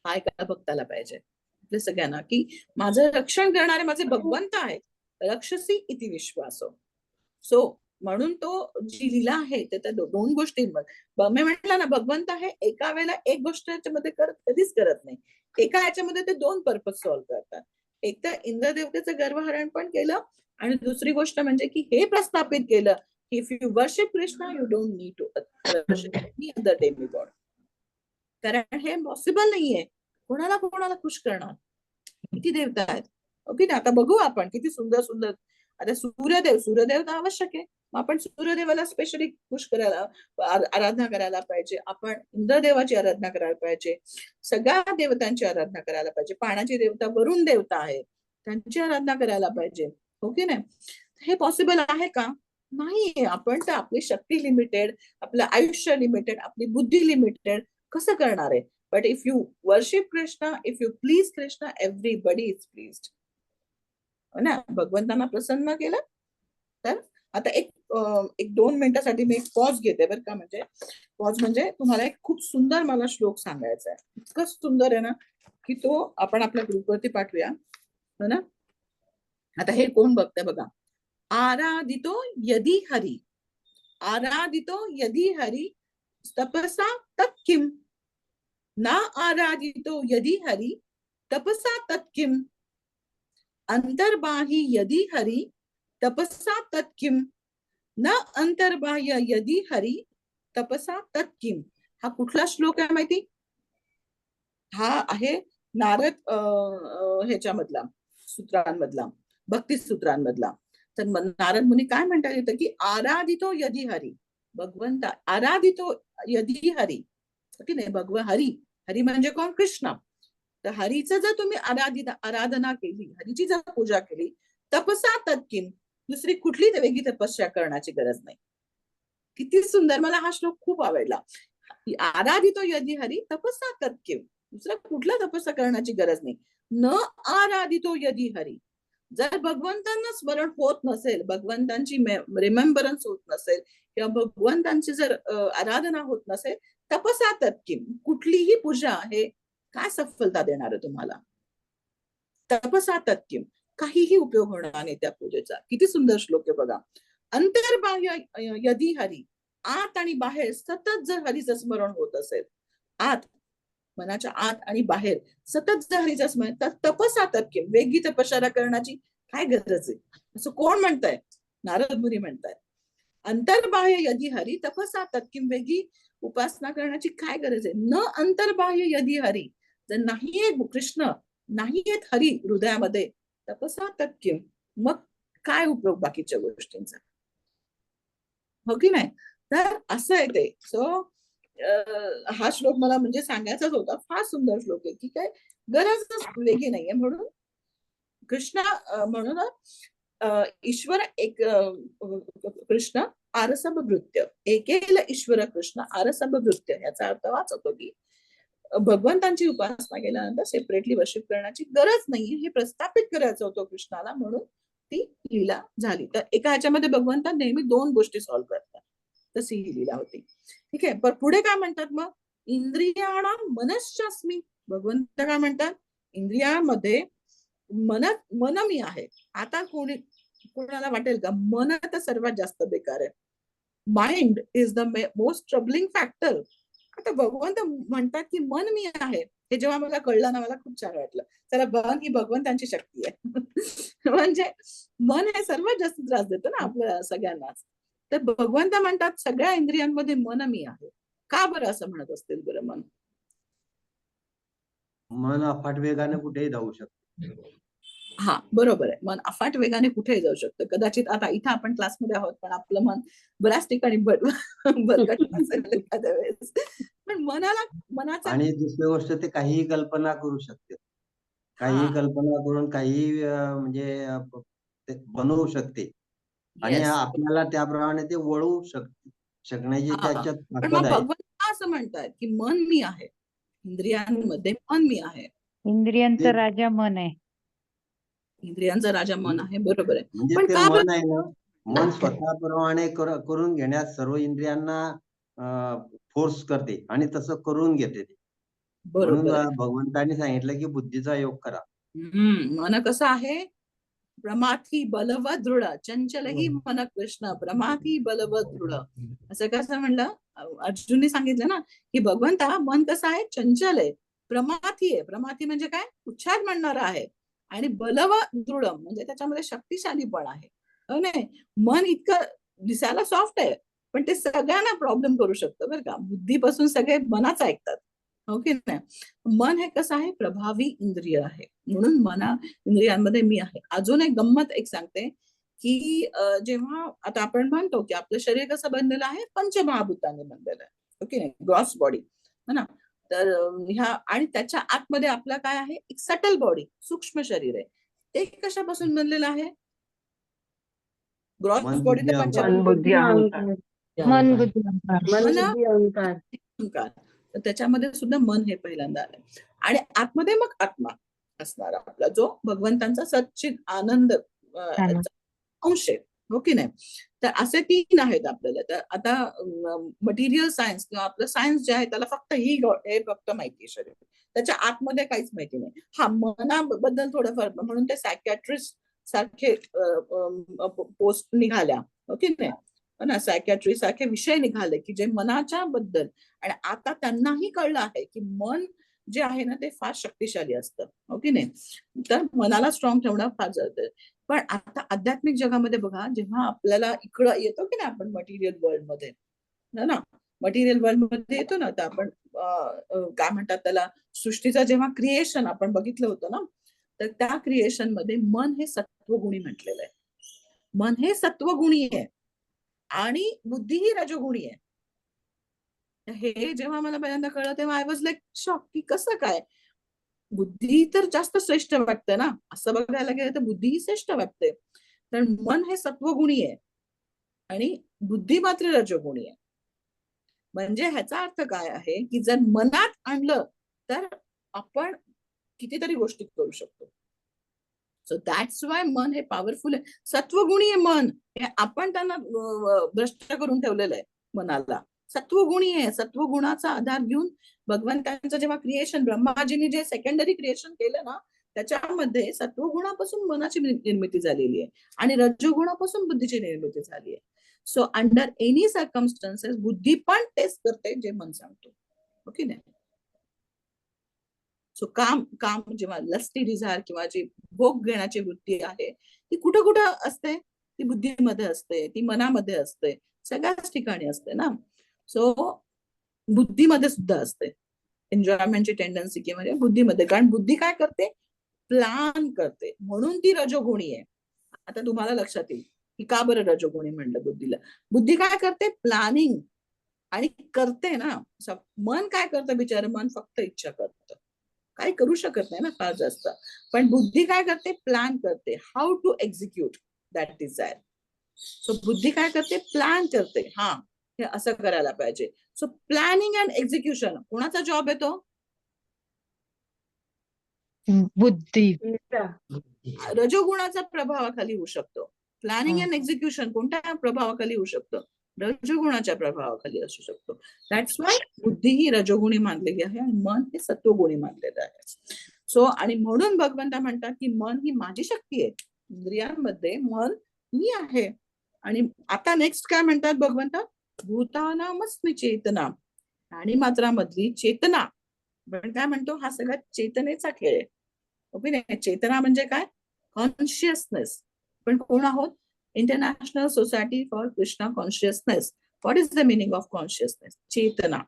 हा एका भक्ताला पाहिजे आपल्या सगळ्यांना की माझं रक्षण करणारे माझे भगवंत आहेत. रक्षसी इति विश्वासो. सो म्हणून तो जी लीला आहे ते त्या दोन गोष्टींमध्ये मी म्हटलं ना, भगवंत आहे एका वेळेला एक गोष्ट याच्यामध्ये कधीच करत नाही. एका याच्यामध्ये ते दोन पर्पज सॉल्व्ह करतात. एक तर इंद्रदेवतेचं गर्भहरण पण केलं, आणि दुसरी गोष्ट म्हणजे की हे प्रस्थापित केलं की if you worship Krishna you don't need to worship any other demigod. कारण हे पॉसिबल नाहीये. कोणाला कोणाला खुश करणार? किती देवता आहेत. ओके ना, आता बघू आपण किती सुंदर सुंदर. आता सूर्यदेव तर आवश्यक आहे. आपण सूर्यदेवाला स्पेशली खुश करायला, आराधना करायला पाहिजे. आपण इंद्रदेवाची आराधना करायला पाहिजे. सगळ्या देवतांची आराधना करायला पाहिजे. पाण्याची देवता वरुण देवता आहे, त्यांची आराधना करायला पाहिजे. ओके ना. हे पॉसिबल आहे का? नाहीये. आपण तर आपली शक्ती लिमिटेड, आपलं आयुष्य लिमिटेड, आपली बुद्धी लिमिटेड, कसं करणार आहे? But if you worship Krishna, if you please Krishna, everybody is pleased. ना, भगवंतांना प्रसन्न केलं तर. आता एक 2 मिनिटासाठी मी एक पॉज घेते बरं का. म्हणजे पॉज म्हणजे तुम्हाला एक खूप सुंदर मला श्लोक सांगायचा आहे. इतकं सुंदर आहे ना की तो आपण आपल्या ग्रुपवरती पाठवूया, हो ना. आता हे कोण बघतंय बघा. आराधितो यदि हरी, आराधितो यदि हरी तपसा तत्किम, ना आराधितो यदि हरी तपसा तत्किम, अंतर्बाही यदि हरी तपसा तत्किम, न अंतर्बाह्य यदि हरी तपसा तत्किम. हा कुठला श्लोक आहे माहिती? हा आहे नारद ह्याच्यामधला, सूत्रांमधला, भक्ती सूत्रांमधला. तर नारद मुनी काय म्हणतात येतं की आराधितो यदि हरी, भगवंता आराधितो यदि हरी, की नाही, भगवान हरी, हरी म्हणजे कोण? कृष्ण. तर हरीचं जर तुम्ही आराधना केली, हरीची जर पूजा केली, तपसा तत्किम, दुसरी कुठली वेगळी तपस्या करण्याची गरज नाही. किती सुंदर. मला हा श्लोक खूप आवडला. आराधितो यदि हरी तपसा तत्किम, दुसरा कुठला तपस्या करण्याची गरज नाही. न आराधितो यदि हरी, जर भगवंतांना स्मरण होत नसेल, भगवंतांची रिमेंबरन्स होत नसेल, किंवा भगवंतांची जर आराधना होत नसेल, तपसा तत्किम, कुठलीही पूजा आहे काय सफलता देणार आहे तुम्हाला? तपसा तत्किम, काहीही उपयोग होणार नाही त्या पूजेचा. किती सुंदर श्लोक आहे बघा. अंतर्बाह्य यदि हरी, आत आणि बाहेर सतत जर हरीचं स्मरण होत असेल, आत, मनाच्या आत आणि बाहेर सतत जर हरीचं स्मरण, तर तपसा तत्किम, वेगळी तपश्चर्या करण्याची काय गरज आहे? असं कोण म्हणताय? नारद मुनी म्हणताय. अंतर्बाह्य यदि हरी तपसा तत्किम, वेगळी उपासना करण्याची काय गरज आहे? न अंतर्बाह्य यदि हरी, जर नाहीये कृष्ण, नाहीये हरी हृदयामध्ये, तपसा तत्किम, मग काय उपयोग बाकीच्या गोष्टींचा? हो की नाही? तर असं आहे ते. सो हा श्लोक मला म्हणजे सांगायचाच होता. फार सुंदर श्लोक आहे की काय गरजच वेगळी नाहीये. म्हणून कृष्ण, म्हणून ईश्वर एक, कृष्ण आरसभृत्य, एकेल ईश्वर कृष्ण आरसभृत्य, याचा अर्थ वाच होतो की भगवंतांची उपासना केल्यानंतर सेपरेटली वर्शिप करण्याची गरज नाही, हे प्रस्थापित करायचं होतं कृष्णाला, म्हणून ती लीला झाली. तर एका ह्याच्यामध्ये भगवंता नेहमी दोन गोष्टी सॉल्व्ह करतात, तशी ही लीला होती. ठीक आहे. पण पुढे काय म्हणतात मग? इंद्रियाणा मनश्चास्मी, भगवंत काय म्हणतात? इंद्रियामध्ये मन मी आहे. आता कोणाला वाटेल का मन तर सर्वात जास्त बेकार आहे, mind is the most troubling factor. आता भगवंत म्हणतात की मन मी आहे. हे जेव्हा मला कळलं ना, मला खूप छान वाटलं. चला बघा की भगवंतांची शक्ती आहे. म्हणजे मन हे सर्वात जास्त त्रास देतो ना आपल्या सगळ्यांनाच. तर भगवंत म्हणतात सगळ्या इंद्रियांमध्ये मन मी आहे. का बरं असं म्हणत असतील बरं? मन अफाट वेगाने कुठेही धावू शकतं. हा, बरोबर आहे. मन अफाट वेगाने कुठेही जाऊ शकतं. कदाचित आता इथं आपण क्लासमध्ये आहोत, पण आपलं मन बऱ्याच ठिकाणी भरकटत असेल एखाद्या वेळेस. पण मनाचा, आणि दुसरी गोष्ट, ते काहीही कल्पना करू शकते. काहीही कल्पना करून काहीही म्हणजे ते बनवू शकते. आणि आपल्याला त्याप्रमाणे ते वळवू शकण्याची त्याच्यात पण ताकद मग आहे. भगवंत असं म्हणतात की मन मी आहे, इंद्रियांमध्ये मन मी आहे. इंद्रियांचा राजा मन आहे. इंद्रियांचा राजा मन आहे, बरोबर आहे. म्हणजे पण ते का मन आहे ना, मन स्वतःप्रमाणे करून घेण्यास सर्व इंद्रियांना फोर्स करते आणि तसं करून घेते ते. म्हणून बरोबर आहे. भगवंतांनी सांगितलं की बुद्धीचा योग करा. मन कसं आहे? प्रमाथी बलवत दृढ, चंचल ही मन कृष्ण प्रमाथी बलवत दृढ. असं कसं म्हणलं, अर्जुनने सांगितलं ना की भगवंता मन कसं आहे, चंचल आहे, प्रमाथी आहे. प्रमाथी म्हणजे काय, उच्चार म्हणणारा आहे, आणि बलव दृढ म्हणजे त्याच्यामध्ये शक्तिशाली पण आहे. हो नाही, मन इतकं दिसायला सॉफ्ट आहे पण ते सगळ्यांना प्रॉब्लेम करू शकतं बरं का. बुद्धीपासून सगळे मनाच ऐकतात, हो की नाही. मन हे कसं आहे, प्रभावी इंद्रिय आहे, म्हणून मना इंद्रियांमध्ये मी आहे. अजून एक गंमत एक सांगते की जेव्हा आता आपण म्हणतो की आपलं शरीर कसं बनलेलं आहे, पंचमहाभूतांनी बनलेलं आहे, ओके नाही, ग्रॉस बॉडी है ना. तर ह्या आणि त्याच्या आतमध्ये आपला काय आहे, एक सटल बॉडी, सूक्ष्म शरीर आहे. ते कशापासून बनलेलं आहे, ग्रॉस मन, बॉडी बुद्धी, तर अहंकार. मन बुद्धी अहंकार. मन बुद्धी अहंकार. अहंकार. तर त्याच्यामध्ये सुद्धा मन हे पहिल्यांदा आलं, आणि आतमध्ये मग आत्मा असणार आपला, जो भगवंतांचा सच्चिद आनंद आनंद. अंश आहे, हो की नाही. तर असे 3 आहेत आपल्याला. तर आता मटेरियल सायन्स किंवा आपलं सायन्स जे आहे त्याला फक्त हे फक्त माहिती आहे शरीर, त्याच्या आतमध्ये काहीच माहिती नाही. हा मनाबद्दल थोडंफार, म्हणून ते सायकॅट्रिस्ट सारखे पोस्ट निघाल्या, हो की नाही, ना, सायकॅट्री सारखे विषय निघाले की जे मनाच्या बद्दल, आणि आता त्यांनाही कळलं आहे की मन जे आहे ना ते फार शक्तिशाली असतं, हो की नाही. तर मनाला स्ट्रॉंग ठेवणं फार जरुरी आहे. पण आता आध्यात्मिक जगामध्ये बघा, जेव्हा आपल्याला इकडं येतो की नाही आपण मटेरियल वर्ल्ड मध्ये ना, मटेरियल वर्ल्ड मध्ये येतो ना, तर आपण काय म्हणतात त्याला, सृष्टीचं जेव्हा क्रिएशन आपण बघितलं होतं ना, तर त्या क्रिएशन मध्ये मन हे सत्वगुणी म्हटलेलं आहे. मन हे सत्वगुणी आहे आणि बुद्धी ही रजोगुणी आहे. हे जेव्हा मला पहिल्यांदा कळलं तेव्हा आय वॉज लाईक शॉक की कसं काय, बुद्धी तर जास्त श्रेष्ठ वाटते ना, असं बघायला गेलं तर बुद्धी ही श्रेष्ठ वाटते. तर मन हे सत्वगुणी आहे आणि बुद्धी मात्र रजोगुणी आहे. म्हणजे ह्याचा अर्थ काय आहे की जर मनात आणलं तर आपण कितीतरी गोष्टी करू शकतो. सो दॅट्स वाय मन हे पॉवरफुल आहे, सत्वगुणी आहे मन. हे आपण त्यांना भ्रष्ट करून ठेवलेलं आहे मनाला. सत्वगुणी आहे, सत्वगुणाचा आधार घेऊन भगवंतांचं जेव्हा क्रिएशन, ब्रह्माजींनी जे सेकंडरी क्रिएशन केलं ना, त्याच्यामध्ये सत्वगुणापासून मनाची निर्मिती झालेली आहे आणि रजोगुणापासून बुद्धीची निर्मिती झाली आहे. सो अंडर एनी सर्कमस्टन्सेस बुद्धी पण तेच करते जे मन सांगतो, ओके नाही. सो काम जेव्हा लस्टी डिझायर किंवा जी भोग घेण्याची वृत्ती आहे ती कुठं कुठं असते, ती बुद्धीमध्ये असते, ती मनामध्ये असते, सगळ्याच ठिकाणी असते ना. सो बुद्धीमध्ये सुद्धा असते एन्जॉयमेंटची टेंडन्सी किंवा बुद्धीमध्ये, कारण बुद्धी काय करते, प्लान करते, म्हणून ती रजोगुणी आहे. आता तुम्हाला लक्षात येईल की का बरं रजोगुणी म्हणलं बुद्धीला. बुद्धी काय करते, प्लॅनिंग आणि करते ना. मन काय करतं बिचार, मन फक्त इच्छा करतं, काही करू शकत नाही ना फार जास्त. पण बुद्धी काय करते, प्लॅन करते, how to execute that desire. So बुद्धी काय करते, प्लॅन करते, हा हे असं करायला पाहिजे. सो प्लॅनिंग अँड एक्झिक्युशन कोणाचा जॉब येतो, बुद्धी. रजोगुणाचा प्रभावाखाली होऊ शकतो. प्लॅनिंग अँड एक्झिक्युशन कोणत्या प्रभावाखाली होऊ शकतो, रजोगुणाच्या प्रभावाखाली असू शकतो. दॅट्स वाय बुद्धी ही रजोगुणी मानलेली आहे आणि मन हे सत्वगुणी मानलेलं आहे. सो आणि म्हणून भगवंता म्हणतात की मन ही माझी शक्ती आहे, इंद्रियांमध्ये मन मी आहे. आणि आता नेक्स्ट काय म्हणतात भगवंता, भूतानामस्मि चेतना, आणि मात्रामधली चेतना. पण काय म्हणतो, हा सगळा चेतनेचा खेळ आहे, ओके नाही. चेतना म्हणजे काय, कॉन्शियसनेस. पण कोण आहोत, international society for Krishna consciousness. What is the meaning of consciousness, चेतना.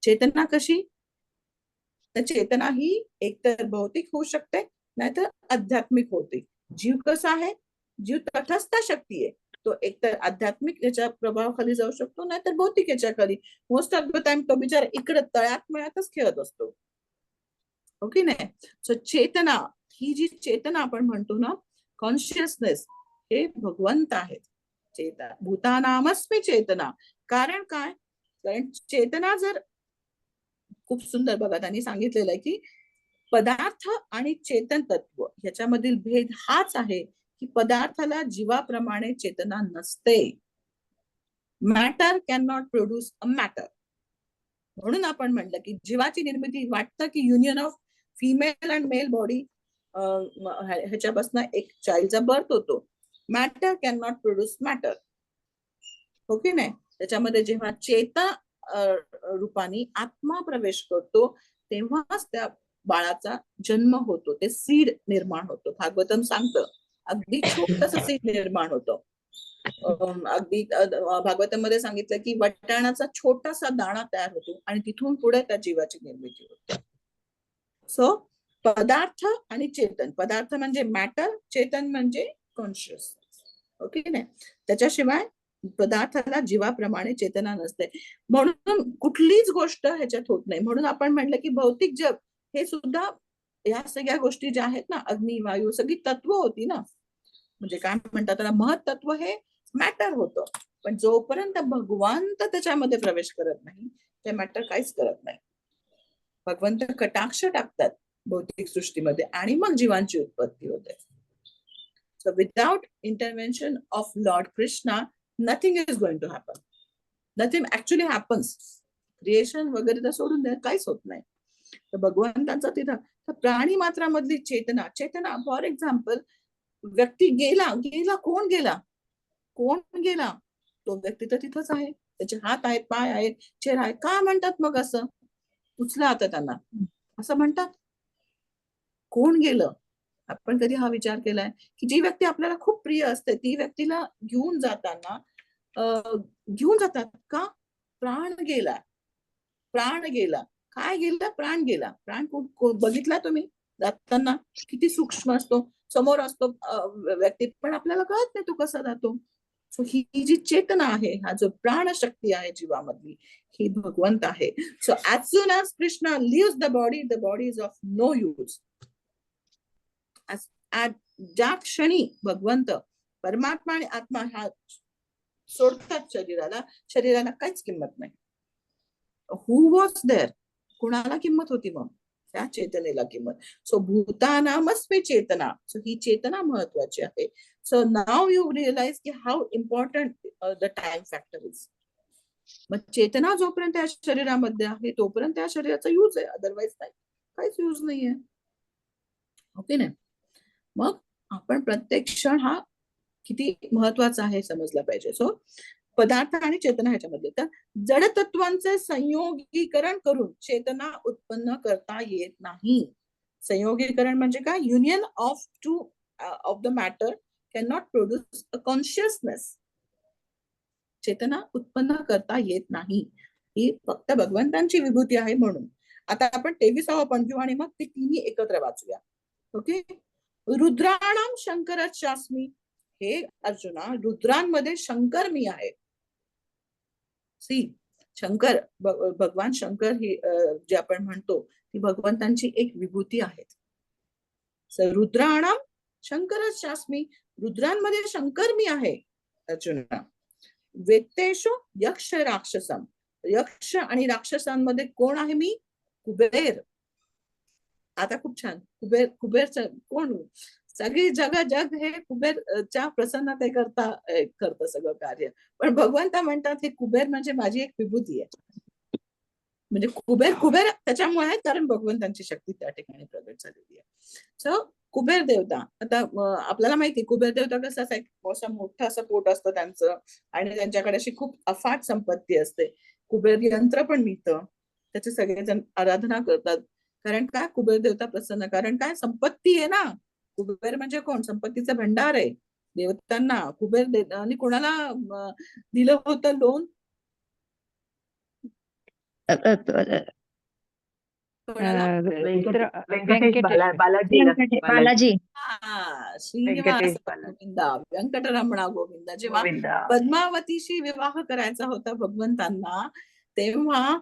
चेतना कशी, तर चेतना ही एकतर भौतिक होऊ शकते नाहीतर आध्यात्मिक होते. जीव कसा आहे, जीव तटस्थ शक्ती आहे, तो एकतर आध्यात्मिक याच्या प्रभावाखाली जाऊ शकतो नाहीतर भौतिक याच्या खाली. मोस्ट ऑफ द टाइम तो बिचारा इकडे तळ्यात मळ्यातच खेळत असतो, ओके नाही. सो चेतना, ही जी चेतना आपण म्हणतो ना, कॉन्शियसनेस, हे भगवंत आहेत. चेतना, भूतानामस्मि चेतना. कारण काय, कारण चेतना जर, खूप सुंदर बघा त्यांनी सांगितलेलं आहे की पदार्थ आणि चेतन तत्व ह्याच्यामधील भेद हाच आहे की पदार्थाला जीवाप्रमाणे चेतना नसते. Matter can not produce a matter. म्हणून आपण म्हटलं की जीवाची निर्मिती, वाटतं की union of female and male body ह्याच्यापासून एक चाइल्डचा बर्थ होतो. Matter can not produce matter, हो की नाही? त्याच्यामध्ये जेव्हा चेतना रूपाने आत्मा प्रवेश करतो तेव्हाच त्या बाळाचा जन्म होतो, ते सीड निर्माण होतो. भागवतम सांगतं अगदी छोटस सीड निर्माण होतं. अगदी भागवतामध्ये सांगितलं की वटाणाचा छोटासा दाणा तयार होतो आणि तिथून पुढे त्या जीवाची निर्मिती होते. सो पदार्थ आणि चेतन, पदार्थ म्हणजे मॅटर, चेतन म्हणजे कॉन्शियस, ओके नाही? त्याच्याशिवाय पदार्थाला जीवाप्रमाणे चेतना नसते. म्हणून कुठलीच गोष्ट ह्याच्यात होत नाही. म्हणून आपण म्हटलं की भौतिक जग हे सुद्धा, या सगळ्या गोष्टी ज्या आहेत ना, अग्नी वायू सगळी तत्व होती ना, म्हणजे काय म्हणतात त्याला, महत्त्व हे मॅटर होतं. पण जोपर्यंत भगवंत त्याच्यामध्ये प्रवेश करत नाही ते मॅटर काहीच करत नाही. भगवंत कटाक्ष टाकतात भौतिक सृष्टीमध्ये आणि मग जीवांची उत्पत्ती होते. So without intervention of Lord Krishna, nothing is going to happen. Nothing actually happens. Creation वगैरे तर सोडून द्या, काहीच होत नाही. तर भगवंतांचा तिथं प्राणी मात्रामधली चेतना, चेतना फॉर एक्झाम्पल, व्यक्ती गेला, कोण गेला? कोण गेला? तो व्यक्ती तर तिथंच आहे, त्याचे हात आहेत, पाय आहेत, चेहरा आहे. का म्हणतात मग असं? उचला आता त्यांना, असं म्हणतात. कोण गेलं? आपण कधी हा विचार केलाय की जी व्यक्ती आपल्याला खूप प्रिय असते ती व्यक्तीला घेऊन जाताना घेऊन जातात का? प्राण गेला, प्राण गेला. काय गेला? प्राण गेला. प्राण बघितला तुम्ही जाताना किती सूक्ष्म असतो, समोर असतो व्यक्ती, पण आपल्याला कळत नाही तो कसा जातो. सो ही जी चेतना आहे, हा जो प्राणशक्ती आहे जीवामधली, ही भगवंत आहे. So as soon as Krishna leaves the body is of no use. ज्या क्षणी भगवंत, परमात्मा आणि आत्मा हा सोडतात शरीराला काहीच किंमत नाही. हु वॉज देअर? कुणाला किंमत होती मग? त्या चेतनेला किंमत. सो भूतानामस्मे चेतना. सो ही चेतना महत्वाची आहे. सो नाव यू रिअलाइज की how important the time factor is. मग चेतना जोपर्यंत त्या शरीरामध्ये आहे तोपर्यंत त्या शरीराचा यूज आहे, अदरवाईज नाही, काहीच यूज नाहीये, ओके नाही? मग आपण प्रत्येक क्षण हा किती महत्वाचा आहे समजला पाहिजे. सो पदार्थ आणि चेतना ह्याच्यामध्ये, तर जड तत्वांचे संयोगीकरण करून चेतना उत्पन्न करता येत नाही. संयोगीकरण म्हणजे काय? Union of two of the matter can not produce a consciousness. चेतना उत्पन्न करता येत नाही, ही फक्त भगवंतांची विभूती आहे. म्हणून आता आपण 23वा पण घेऊ आणि मग ते तिन्ही एकत्र वाचूया, ओके? रुद्राणाम शंकराचास्मी. हे अर्जुना, रुद्रांमध्ये शंकर मी आहे. सी, शंकर, भगवान शंकर ही जे आपण म्हणतो ती भगवंतांची एक विभूती आहे. रुद्राणाम शंकराचास्मी, रुद्रांमध्ये शंकर मी आहे अर्जुना. वेत्तेषु यक्ष राक्षसम. यक्ष आणि राक्षसांमध्ये कोण आहे मी? कुबेर. आता खूप छान, कुबेरचं कोण? सगळी जग हे कुबेरच्या प्रसन्नते करतं सगळं कार्य. पण भगवंत म्हणतात हे कुबेर म्हणजे माझी एक विभूती आहे. म्हणजे कुबेर त्याच्यामुळे आहे कारण भगवंतांची शक्ती त्या ठिकाणी प्रगट झालेली आहे. सो कुबेर देवता, आता आपल्याला माहिती कुबेर देवता कसं असं मोठं असं पोट असतं त्यांचं आणि त्यांच्याकडे अशी खूप अफाट संपत्ती असते. कुबेर यंत्र पण मिळतं, त्याचे सगळेजण आराधना करतात. कारण काय? कुबेर देवता प्रसन्न, कारण काय? संपत्ती आहे ना. कुबेर म्हणजे कोण? संपत्तीचा भंडार आहे देवतांना. कुबेर आणि कोणाला दिलं होतं लोन? बालाजी. श्रीनिवास गोविंदा, व्यंकटरमणा गोविंदा. जेव्हा पद्मावतीशी विवाह करायचा होता भगवंतांना, तेव्हा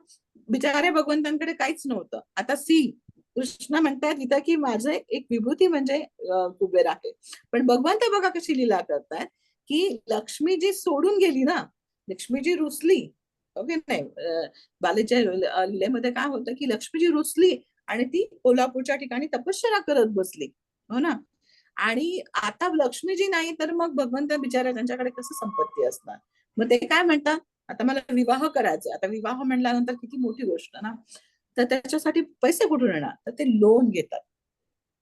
बिचारे भगवंतांकडे काहीच नव्हतं. आता कृष्ण म्हणतात इथं की माझं एक विभूती म्हणजे कुबेर आहे. पण भगवंत बघा कशी लीला करतात की लक्ष्मीजी सोडून गेली ना, लक्ष्मीजी रुसली, ओके नाही? बालेच्या लीलेमध्ये काय होतं की लक्ष्मीजी रुसली आणि ती कोल्हापूरच्या ठिकाणी तपश्चर्या करत बसली, हो ना? आणि आता लक्ष्मीजी नाही तर मग भगवंत बिचारा त्यांच्याकडे कसं संपत्ती असणार? मग ते काय म्हणतात, आता मला विवाह करायचा. आता विवाह म्हणल्यानंतर किती मोठी गोष्ट ना, तर त्याच्यासाठी पैसे कुठून येणार? तर ते लोन घेतात.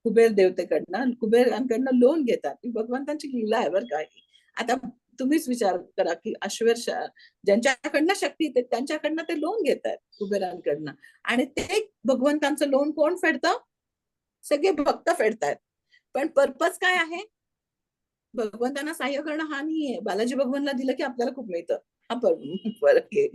कुबेर देवतेकडनं, कुबेरांकडनं लोन घेतात. ही भगवंतांची लीला आहे बरं का ही. आता तुम्हीच विचार करा की ज्यांच्याकडनं शक्ती येते त्यांच्याकडनं ते लोन घेतात कुबेरांकडनं, आणि ते भगवंतांचं लोन कोण फेडतं? सगळे भक्त फेडतायत. पण पर्पज काय आहे? भगवंतांना सहाय्य करणं हा नाहीये. बालाजी भगवानला दिलं की आपल्याला खूप मिळतं, हा फरक आहे,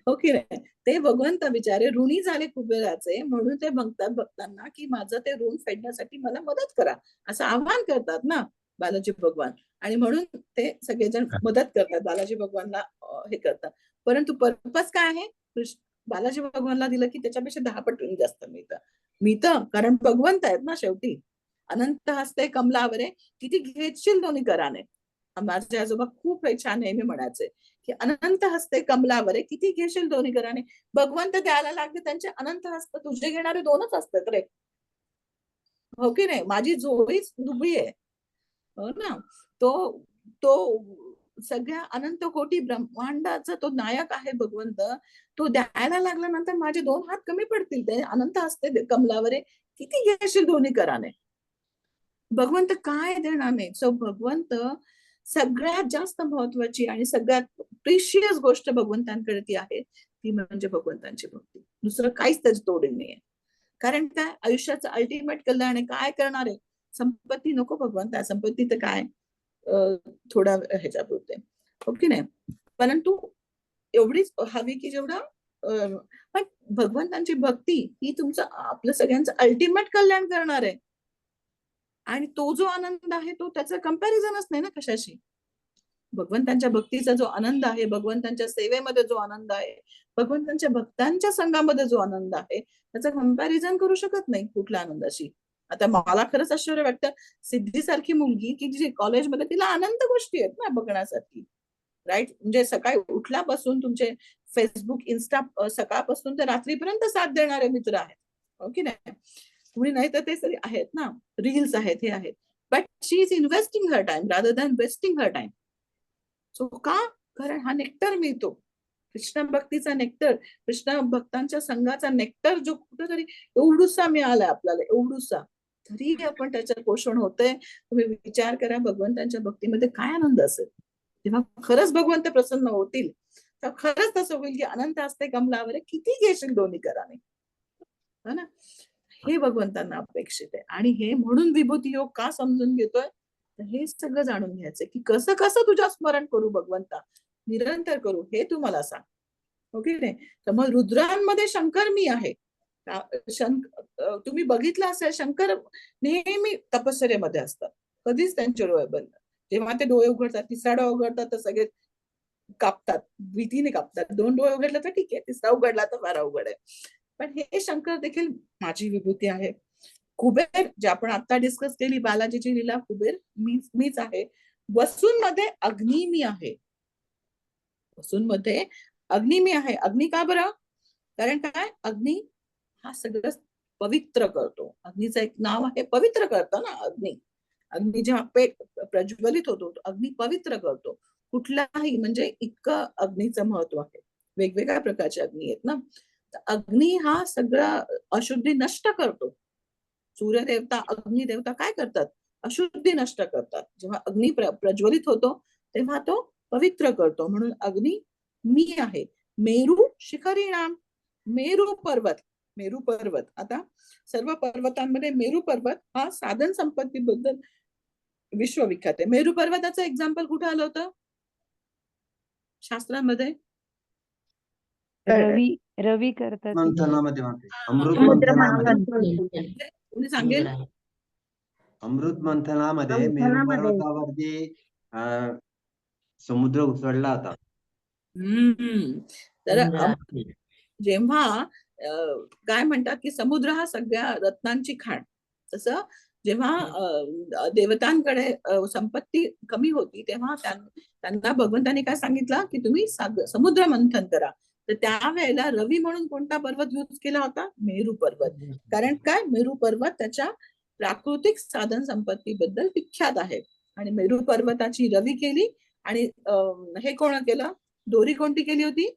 हो की नाही? ते भगवंत बिचारे ऋणी झाले कुबेराचे, म्हणून ते म्हणतात भक्तांना की माझं ते ऋण फेडण्यासाठी मला मदत करा, असं आव्हान करतात ना बालाजी भगवान. आणि म्हणून ते सगळेजण मदत करतात बालाजी भगवानला, हे करतात. परंतु पर्पज काय आहे? बालाजी भगवानला दिलं की त्याच्यापेक्षा 10 पटीने जास्त मिळतं, कारण भगवंत आहेत ना शेवटी. अनंत हस्ते कमलावरे किती घेशील दोन्ही कराने. माझे आजोबा खूप छान नेहमी म्हणायचे की अनंत हस्ते कमलावरे किती घेशील दोन्ही कराने. भगवंत द्यायला लागले त्यांचे अनंत हस्त, तुझे घेणारे 2च असतात रे, हो की नाही? माझी जोडीच दुबळी आहे, हो ना. तो तो सगळ्या अनंत कोटी ब्रह्मांडाचा तो नायक आहे भगवंत. तो द्यायला लागल्यानंतर माझे 2 हात कमी पडतील. ते अनंत हस्ते कमलावरे किती घेशील दोन्ही कराने. भगवंत काय देणार नाही. सो भगवंत सगळ्यात जास्त महत्वाची आणि सगळ्यात प्रिशियस गोष्ट भगवंतांकडे ती आहे, ती म्हणजे भगवंतांची भक्ती. दुसरं काहीच त्याची तोडी नाहीये. कारण काय? आयुष्याचं अल्टिमेट कल्याण आहे. काय करणार आहे? संपत्ती नको भगवंता, संपत्ती तर काय थोडा ह्याच्यापुरते, हो की नाही? परंतु एवढीच हवी की जेवढं पण भगवंतांची भक्ती ही तुमचं आपलं सगळ्यांचं अल्टिमेट कल्याण करणार आहे. आणि तो जो आनंद आहे तो त्याचं कंपॅरिझनच नाही ना कशाशी. भगवंतांच्या भक्तीचा जो आनंद आहे, भगवंतांच्या सेवेमध्ये जो आनंद आहे, भगवंतांच्या भक्तांच्या संघामध्ये जो आनंद आहे, त्याचं कंपॅरिझन करू शकत नाही कुठल्या आनंदाशी. आता मला खरंच आश्चर्य वाटतं, सिद्धी सारखी मुलगी की जी कॉलेजमध्ये, तिला अनंत गोष्टी आहेत ना बघण्यासाठी, राईट? म्हणजे सकाळी उठल्यापासून तुमचे फेसबुक, इन्स्टा सकाळपासून तर रात्रीपर्यंत साथ देणारे मित्र आहेत, हो की नाही? कुणी नाही तर ते तरी आहेत ना, रील्स आहेत, हे आहेत. But she is investing her time rather than wasting her time. So का? कारण हा नेक्टर मिळतो, कृष्ण भक्तीचा नेक्टर, कृष्ण भक्तांच्या संघाचा नेक्टर जो कुठेतरी एवढूसा मिळालाय आपल्याला, एवढूसा, तरी आपण त्याच्यात पोषण होतंय. तुम्ही विचार करा भगवंतांच्या भक्तीमध्ये काय आनंद असेल. जेव्हा खरंच भगवंत प्रसन्न होतील तर खरंच तसं होईल की अनंत असते कमलावर किती घेशील दोन्ही कराने, हो ना? हे भगवंतांना अपेक्षित आहे. आणि हे म्हणून विभूती योग का समजून घेतोय, तर हे सगळं जाणून घ्यायचंय की कसं कसं तुझ्या स्मरण करू भगवंता, निरंतर करू, हे तू मला सांग, हो की नाही? तर मग रुद्रांमध्ये शंकर मी आहे. तुम्ही बघितलं असेल, शंकर नेहमी तपश्चर्येमध्ये असतात, कधीच त्यांचे डोळे बंद. जेव्हा ते डोळे उघडतात, तिसरा डोळा उघडतात तर सगळे कापतात, भीतीने कापतात. 2 डोळे उघडले तर ठीक आहे, तिसरा उघडला तर फार अवघड आहे. पण हे शंकर देखील माझी विभूती आहे. कुबेर, जे आपण आता डिस्कस केली बालाजीची लीला, कुबेर मीच आहे. वसूंमध्ये अग्नी मी आहे. वसूंमध्ये अग्नी मी आहे. अग्नी का बरं? कारण काय? अग्नी हा सगळं पवित्र करतो. अग्नीचं एक नाव आहे, पवित्र करतो ना अग्नी. अग्नी जेव्हा पेट प्रज्वलित होतो, अग्नी पवित्र करतो. कुठलाही, म्हणजे इतकं अग्नीचं महत्व आहे. वेगवेगळ्या प्रकारचे अग्नी आहेत ना. तर अग्नी हा सगळा अशुद्धी नष्ट करतो. सूर्यदेवता, अग्निदेवता काय करतात? अशुद्धी नष्ट करतात. जेव्हा अग्नी प्रज्वलित होतो तेव्हा तो पवित्र करतो. म्हणून अग्नी मी आहे. मेरू शिखरी नाम, मेरू पर्वत. मेरू पर्वत, आता सर्व पर्वतांमध्ये मेरू पर्वत हा साधन संपत्तीबद्दल विश्वविख्यात आहे. मेरू पर्वताचं एक्झाम्पल कुठे आलं होतं शास्त्रामध्ये? रवी करतात मंथनामध्ये म्हणते, अमृत समुद्र मंथनामध्ये. कोणी सांगेल? अमृत मंथनामध्ये मेरू पर्वतावरती समुद्र उसळला होता. तर जेव्हा काय म्हणतात की समुद्र हा सगळ्या रत्नांची खाण, तसं जेव्हा देवतांकडे संपत्ती कमी होती तेव्हा त्यांना भगवंतांनी काय सांगितलं की तुम्ही समुद्र मंथन करा. तर त्यावेळेला रवी म्हणून कोणता पर्वत यूज केला होता? मेरू पर्वत. कारण काय? मेरू पर्वत त्याच्या प्राकृतिक साधन संपत्तीबद्दल विख्यात आहे. आणि मेरू पर्वताची रवी केली. आणि हे कोण केलं? दोरी कोणती केली होती?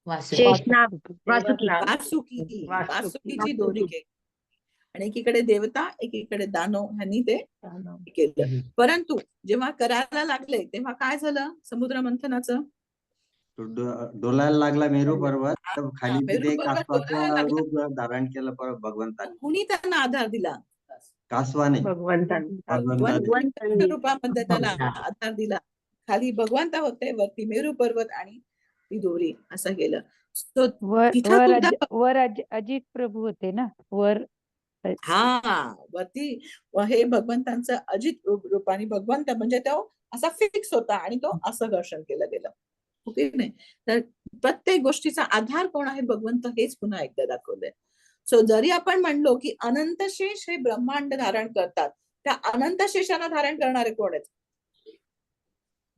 वासुकीची दोरी केली. आणि एकीकडे देवता एकीकडे दानव ह्यांनी ते केलं. परंतु जेव्हा करायला लागले तेव्हा काय झालं समुद्र मंथनाचं? तो डोलायला लागला मेरू पर्वत, तर खाली मेरू तिथे पर्वत डोलायला कासवाचं लागला. रूप धारण केलं भगवंताने. कुणी त्यांना आधार दिला? कासवाने भगवंताच्या रूपामध्ये त्याला भगवान. आधार दिला. खाली भगवंत होते, वरती मेरू पर्वत आणि ती दोरी असं केलं. So, वर तिथं वर सुद्धा वर अजित प्रभू होते ना वर. हा वरती हे भगवंतांचं अजित रूपाने भगवंत म्हणजे तो असा फिक्स होता आणि तो असं दर्शन केलं गेलं. ओके नाही, तर प्रत्येक गोष्टीचा आधार कोण आहे? भगवंत हेच पुन्हा एकदा दाखवलंय. सो जरी आपण म्हणलो की अनंत शेष हे ब्रह्मांड धारण करतात, त्या अनंत शेषाला धारण करणारे कोण आहेत?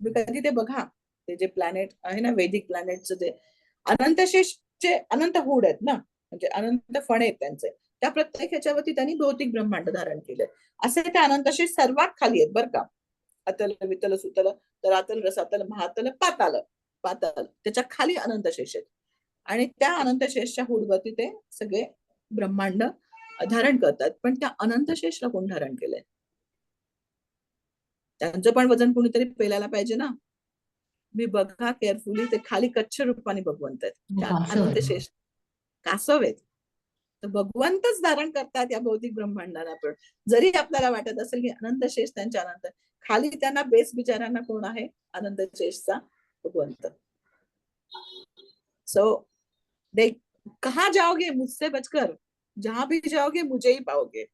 कधी ते बघा, ते जे प्लॅनेट आहे ना वैदिक प्लॅनेटचं जे अनंत शेषचे अनंत हुड आहेत ना, म्हणजे अनंत फणे आहेत त्यांचे, त्या प्रत्येक ह्याच्यावरती त्यांनी भौतिक ब्रह्मांड धारण केलंय. असे ते अनंत शेष सर्वात खाली आहेत बरं का. अतल वितल सुतल तरातल रसातल महातल पाताल पाताल त्याच्या खाली अनंत शेष आहेत. आणि त्या अनंत शेषच्या हुडवरती ते सगळे ब्रह्मांड धारण करतात. पण त्या अनंत शेषला कोण धारण केलंय? त्यांचं पण वजन कोणीतरी पेलायला पाहिजे ना. मी बघा केअरफुली, ते खाली कच्छ रूपाने भगवंत आहेत, त्या कासव अनंत आहे. शेष कासव आहेत. तर भगवंतच धारण करतात या भौतिक ब्रह्मांडाला. पण जरी आपल्याला वाटत असेल की अनंत शेष त्यांच्या अनंत, खाली त्यांना बेस बिचारांना कोण आहे? अनंत शेषचा भगवंत. सो दे कहा जाओगे मुझसे बचकर, जहां भी जाओगे मुझे ही पाओगे.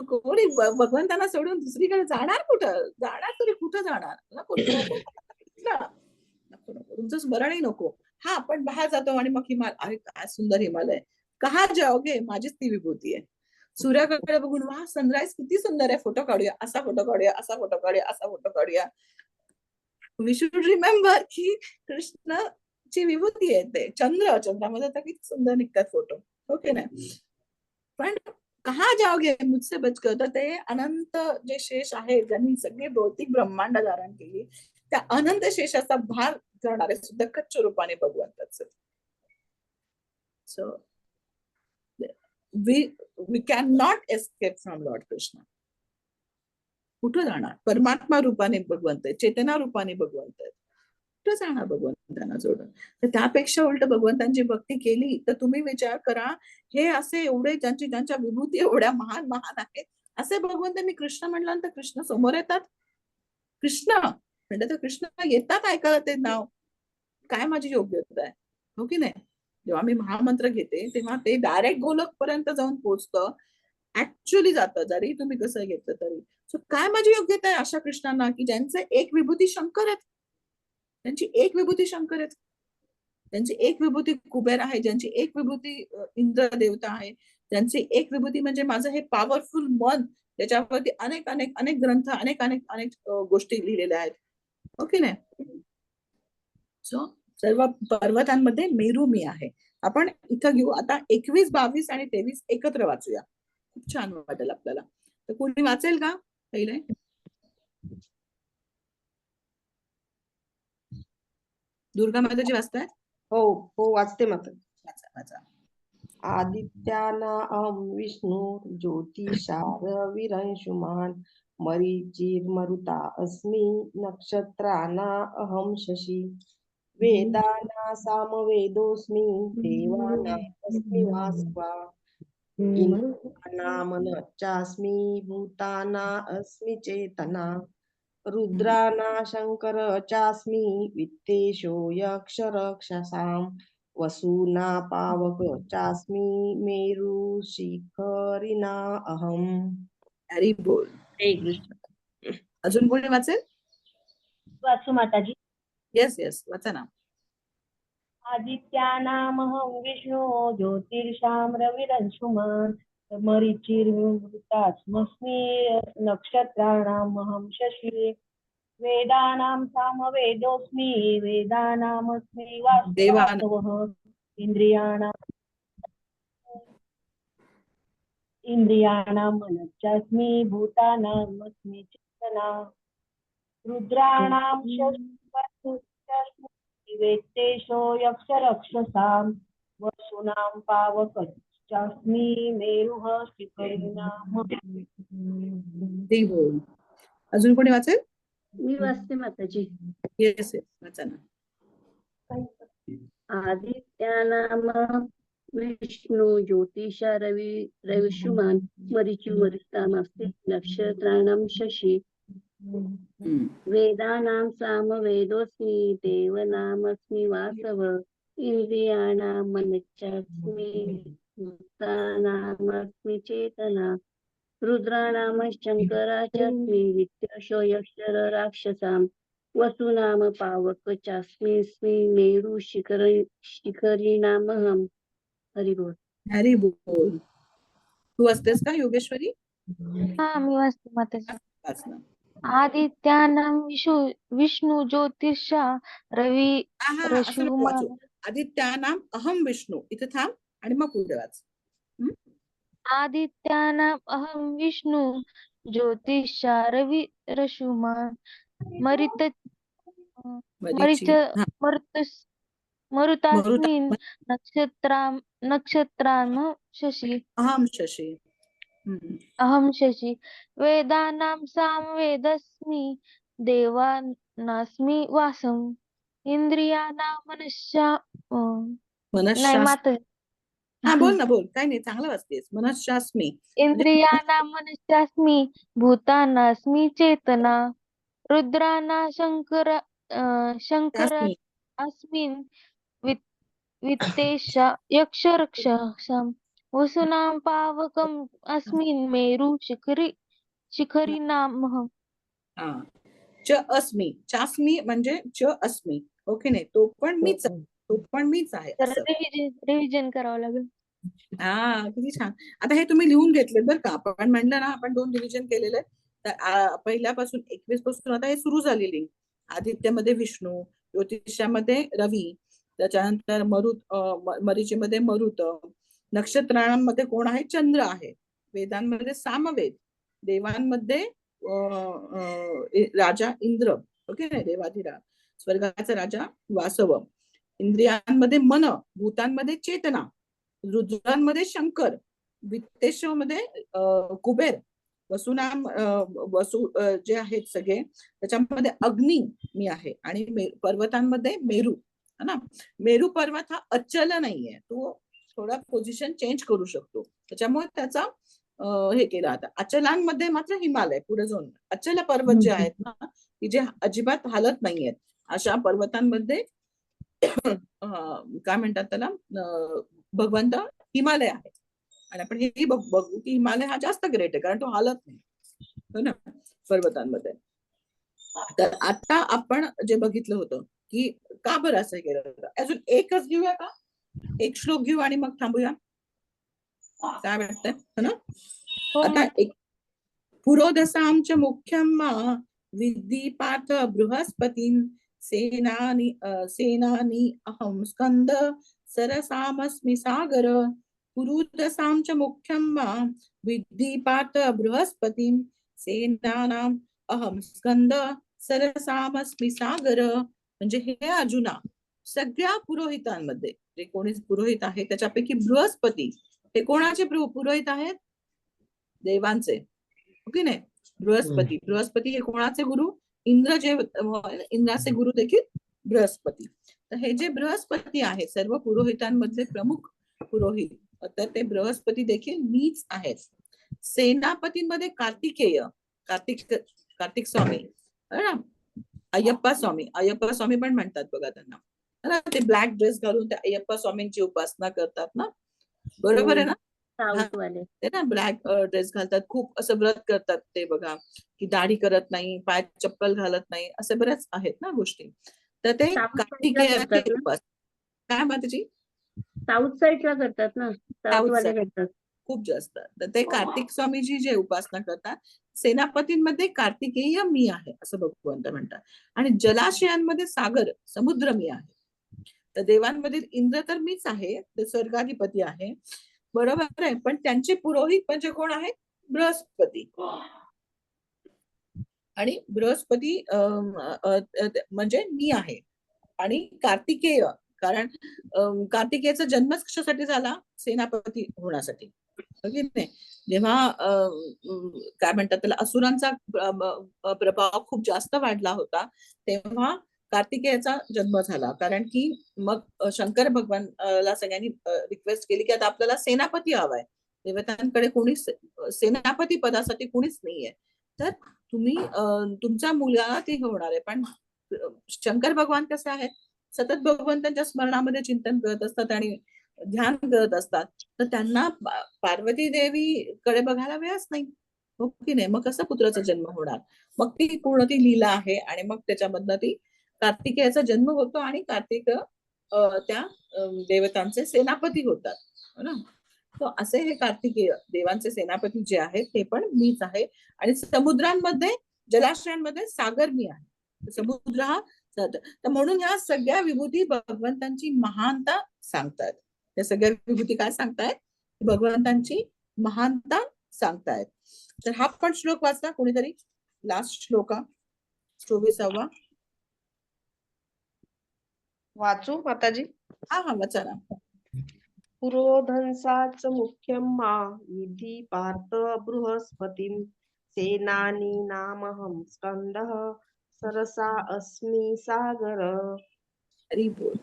कोणी भगवंतांना सोडून दुसरीकडे जाणार कुठं? जाणार तरी कुठं जाणार? नको तुमचं स्मरणही नको. हा आपण बाहेर जातो आणि मग हिमालय, अरे काय सुंदर हिमालय, कहा जाओगे, माझीच ती विभूती आहे. सूर्याकडे बघून वा सनराईज किती सुंदर आहे, फोटो काढूया, असा फोटो काढूया, असा फोटो काढूया, असा फोटो काढूया. वी शुड रिमेंबर की कृष्णाची विभूती आहे ते. चंद्रामध्ये तर किती सुंदर निघतात फोटो, ओके ना. पण कहा जाओगे मुझसे बचकर, तर ते अनंत जे शेष आहे ज्यांनी सगळी भौतिक ब्रह्मांड धारण केली, त्या अनंत शेषाचा भार करणारे सुद्धा कच्छ रूपाने भगवंताच. So we can not escape from lord Krishna. कुठं जाणार? परमात्मा रूपाने भगवंत आहे, चेतना रूपाने भगवंत आहे, कुठं जाणार भगवंतांना जोडून? तर त्यापेक्षा उलट भगवंतांची भक्ती केली तर तुम्ही विचार करा, हे असे एवढे ज्यांच्या विभूती एवढ्या महान महान आहेत, असे भगवंत, मी कृष्ण म्हटल्यानंतर कृष्ण समोर येतात. कृष्ण म्हणलं तर कृष्ण येतात ऐकायला ते नाव. काय माझी योग्यता आहे? हो की नाही? जेव्हा मी महामंत्र घेते तेव्हा ते डायरेक्ट गोलक पर्यंत जाऊन पोहोचतं, ऍक्च्युअली जातं, जरी तुम्ही कसं घेतलं तरी. सो काय माझी योग्यता आहे अशा कृष्णांना की ज्यांचे एक विभूती शंकर आहेत, त्यांची एक विभूती शंकर आहेत, त्यांची एक विभूती कुबेर आहे, ज्यांची एक विभूती इंद्र देवता आहे, ज्यांची एक विभूती म्हणजे माझं हे पॉवरफुल मन, त्याच्यावरती अनेक अनेक अनेक ग्रंथ, अनेक अनेक अनेक गोष्टी लिहिलेल्या आहेत, ओके नाही. सो सर्व पर्वतांमध्ये मेरू मी आहे. आपण इथं घेऊ आता 21, 22 आणि 23 एकत्र वाचूया, खूप छान वाटेल आपल्याला. तर कोणी वाचेल का पहिले? दुर्गा माताजी वाचताय? हो हो वाचते माता. वाचा वाचा. आदित्यानाहं विष्णु ज्योतिषारविरंशुमान् मरीचिर्मरुता अस्मि नक्षत्राणामहं शशि वेदानां सामवेदोऽस्मि देवानामस्मि वासुवा इंद्राणामनश्चास्मि भूतानामस्मि चेतना रुद्राणां शंकर चास्मि वित्तेषो यक्षरक्षसां वसूना पावक चास्मि मेरु शिखरिणा अहम. हरी बोल. हरे कृष्ण. अजून कोणी वाचेल? वाचू माताजी. येस येस वाचा ना. आदित्यानामहं विष्णु ज्योतिषां रविरंशुमान् मरीचिर्मरुतास्मि नक्षत्राणामहं शशि वेदानां सामवेदोऽस्मि वेदानामस्मि वासवः इंद्रियाणां मनश्चास्मि भूतानामस्मि चेतना रुद्राणां शस्त्रास्मि वेत्तेषो यक्षरक्षसां वसूनां पावक मनश्चास्मि मेरुः शिखरिणाम ते बोल. अजून कोणी वाचेल? मी वाचते माताजी. येस येस वाचा ना. आदित्यानाम विष्णु ज्योतिषा रविषुमान् मरीचिर्मरुतामस्ति नक्षत्राणां शशि वेदानां सामवेदोऽस्मि देवनामस्मि वासव इन्द्रियाणां मनश्चास्मि भूतानामस्मि चेतना रुद्राणाम शङ्कराचास्मि वित्तशो यक्षर राक्षसां वसुनाम पावक चास्मि मेरु शिखरिणामहं. हरि बोल. हरी बोल. तू वाचतेस का योगेश्वरी? हा मी वाचते माताजी. वाच ना. आदित्यानां विष्णु ज्योतिषा रवी असं नको रश्मिमान वाचू. आदित्यानाम अहम विष्णू इथे थांब आणि मग पुढे वाच. आदित्यानाम् अहं विष्णु ज्योतिषा रवि रश्मिमान मरित मरीची. हा. मरुतास्मिन् नक्षत्रां शशि अहम शशी. अहं शशि वेदानां सामवेदस्मि देवानास्मि वासम् इंद्रियाणां नाही मनश्शास्मी. माताजी. हा बोल ना बोल. काय नाही चांगलं वाचतेस. मनश्शास्मी. इंद्रियाणां मनश्चास्मि भूतानास्मि चेतना रुद्राणां शंकर शास्मी. अस्मिन् वित्तेश यक्षरक्षसां वसूनां पावकम् अस्मिन् मेरु शिखरिणामहम्. हा. च अस्मी. चास्मी म्हणजे च अस्मी. ओके नाही तो पण मीच आहे. तो पण मीच आहे तर असं. रिव्हिजन करावं लागेल. हा किती छान. आता हे तुम्ही लिहून घेतले बरं का. आपण म्हणलं ना आपण 2 रिव्हिजन केलेलं आहे. तर पहिल्यापासून 21 पासून आता हे सुरू झालेली. आदित्यमध्ये विष्णू, ज्योतिषामध्ये रवी, त्याच्यानंतर मरीचीमध्ये मरुत, नक्षत्रांमध्ये कोण आहे? चंद्र आहे. वेदांमध्ये सामवेद, देवांमध्ये राजा इंद्र. ओके नाही देवाधिराज, स्वर्गाचा राजा वासव, इंद्रियांमध्ये मन, भूतांमध्ये चेतना, रुद्रांमध्ये शंकर, वित्तेशमध्ये कुबेर, वसुनाम वसु जे आहेत सगळे त्याच्यामध्ये अग्नी मी आहे आणि पर्वतांमध्ये मेरू है ना. मेरू पर्वत हा अचल नाहीये. तो थोडा पोझिशन चेंज करू शकतो. त्याच्यामुळे त्याचा हे केलं. आता अचलांमध्ये मात्र हिमालय पुढे जाऊन अचल पर्वत जे आहेत ना की जे अजिबात हालत नाहीयेत अशा पर्वतांमध्ये काय म्हणतात त्याला भगवंत हिमालय आहे. आणि आपण हे बघू की हिमालय हा जास्त ग्रेट आहे कारण तो हालत नाही हो ना पर्वतांमध्ये. तर आता आपण जे बघितलं होतं की का बरं असं केलं होतं. अजून एकच घेऊया का? एक श्लोक घेऊ आणि मग थांबूया. काय वाटतंय ना. आता एक पुरोधसांच मुख्यम विद्धि पार्थ बृहस्पतीं सेनानी अहं स्कंद सरसामस्मि सागर. पुरोधसांच मुख्यम विद्धि पार्थ बृहस्पतीं सेनानां अहं स्कंद सरसामस्मि सागर. म्हणजे हे अर्जुना सगळ्या पुरोहितांमध्ये जे कोणी पुरोहित आहे त्याच्यापैकी बृहस्पती हे कोणाचे पुरोहित आहेत? देवांचे. ओके नाही. बृहस्पती हे कोणाचे गुरु? इंद्र. जे इंद्राचे गुरु देखील बृहस्पती. तर हे जे बृहस्पती आहे सर्व पुरोहितांमधले प्रमुख पुरोहित तर ते बृहस्पती देखील मीच आहेत. सेनापतींमध्ये कार्तिकेय कार्तिक स्वामी अय्यप्पा स्वामी पण म्हणतात बघा त्यांना. ते ब्लॅक ड्रेस घालून ते अय्यप्पा स्वामींची उपासना करतात ना. बरोबर आहे ना. ते ना ब्लॅक ड्रेस घालतात. खूप असं व्रत करतात ते बघा की दाढी करत नाही, पायात चप्पल घालत नाही, असे बऱ्याच आहेत ना गोष्टी. तर ते कार्तिकेयाचे उपासना. काय माताजी? साऊथ साईडला करतात ना. साऊथवाले करतात खूप जास्त. तर ते कार्तिक स्वामीजी जे उपासना करतात. सेनापतींमध्ये कार्तिकेय मी आहे असं भगवंत म्हणतात. आणि जलाशयांमध्ये सागर समुद्र मी आहे. तर देवांमधील इंद्र तर मीच आहे. ते स्वर्गाधिपती आहे. बरोबर आहे. पण त्यांचे पुरोहित म्हणजे कोण आहेत? बृहस्पती. आणि बृहस्पती म्हणजे मी आहे. आणि कार्तिकेय कारण कार्तिकेयचा जन्मच कशासाठी झाला? सेनापती होण्यासाठी. हो की नाही? जेव्हा काय म्हणतात त्याला, असुरांचा प्रभाव खूप जास्त वाढला होता, तेव्हा कार्तिकेयाचा जन्म झाला. कारण की मग शंकर भगवानला सगळ्यांनी रिक्वेस्ट केली की आता आपल्याला सेनापती हवाय, देवतांकडे कोणीच सेनापती पदासाठी कोणीच नाहीये, तर तुम्ही तुमचा मुलगा ते होणार आहे. पण शंकर भगवान कसे आहेत, सतत भगवंतांच्या स्मरणामध्ये चिंतन करत असतात आणि ध्यान करत असतात, तर त्यांना पार्वती देवी कडे बघायला वेळच नाही. हो की नाही? मग कसा पुत्राचा जन्म होणार? मग ती पूर्ण ती लीला आहे आणि मग त्याच्यामधनं ती कार्तिकेयाचा जन्म होतो आणि कार्तिक त्या देवतांचे सेनापती होतात, हो ना? तो असे हे कार्तिकेय देवांचे सेनापती जे आहेत ते पण मीच आहे. आणि समुद्रांमध्ये, जलाशयांमध्ये सागर मी आहे. समुद्र हा तर म्हणून ह्या सगळ्या विभूती भगवंतांची महानता सांगतात. त्या सगळ्या विभूती काय सांगतायत? भगवंतांची महानता सांगतायत. तर हा पण श्लोक वाचला कोणीतरी, लास्ट श्लोक 24वा. वाचू माताजी? हा वाचा ना. पुरोधंसाच मुख्यं मा विधी पार्थ बृहस्पतिं सेनानी नामहं स्कंदः सरसा अस्मि सागर. हरी बोल.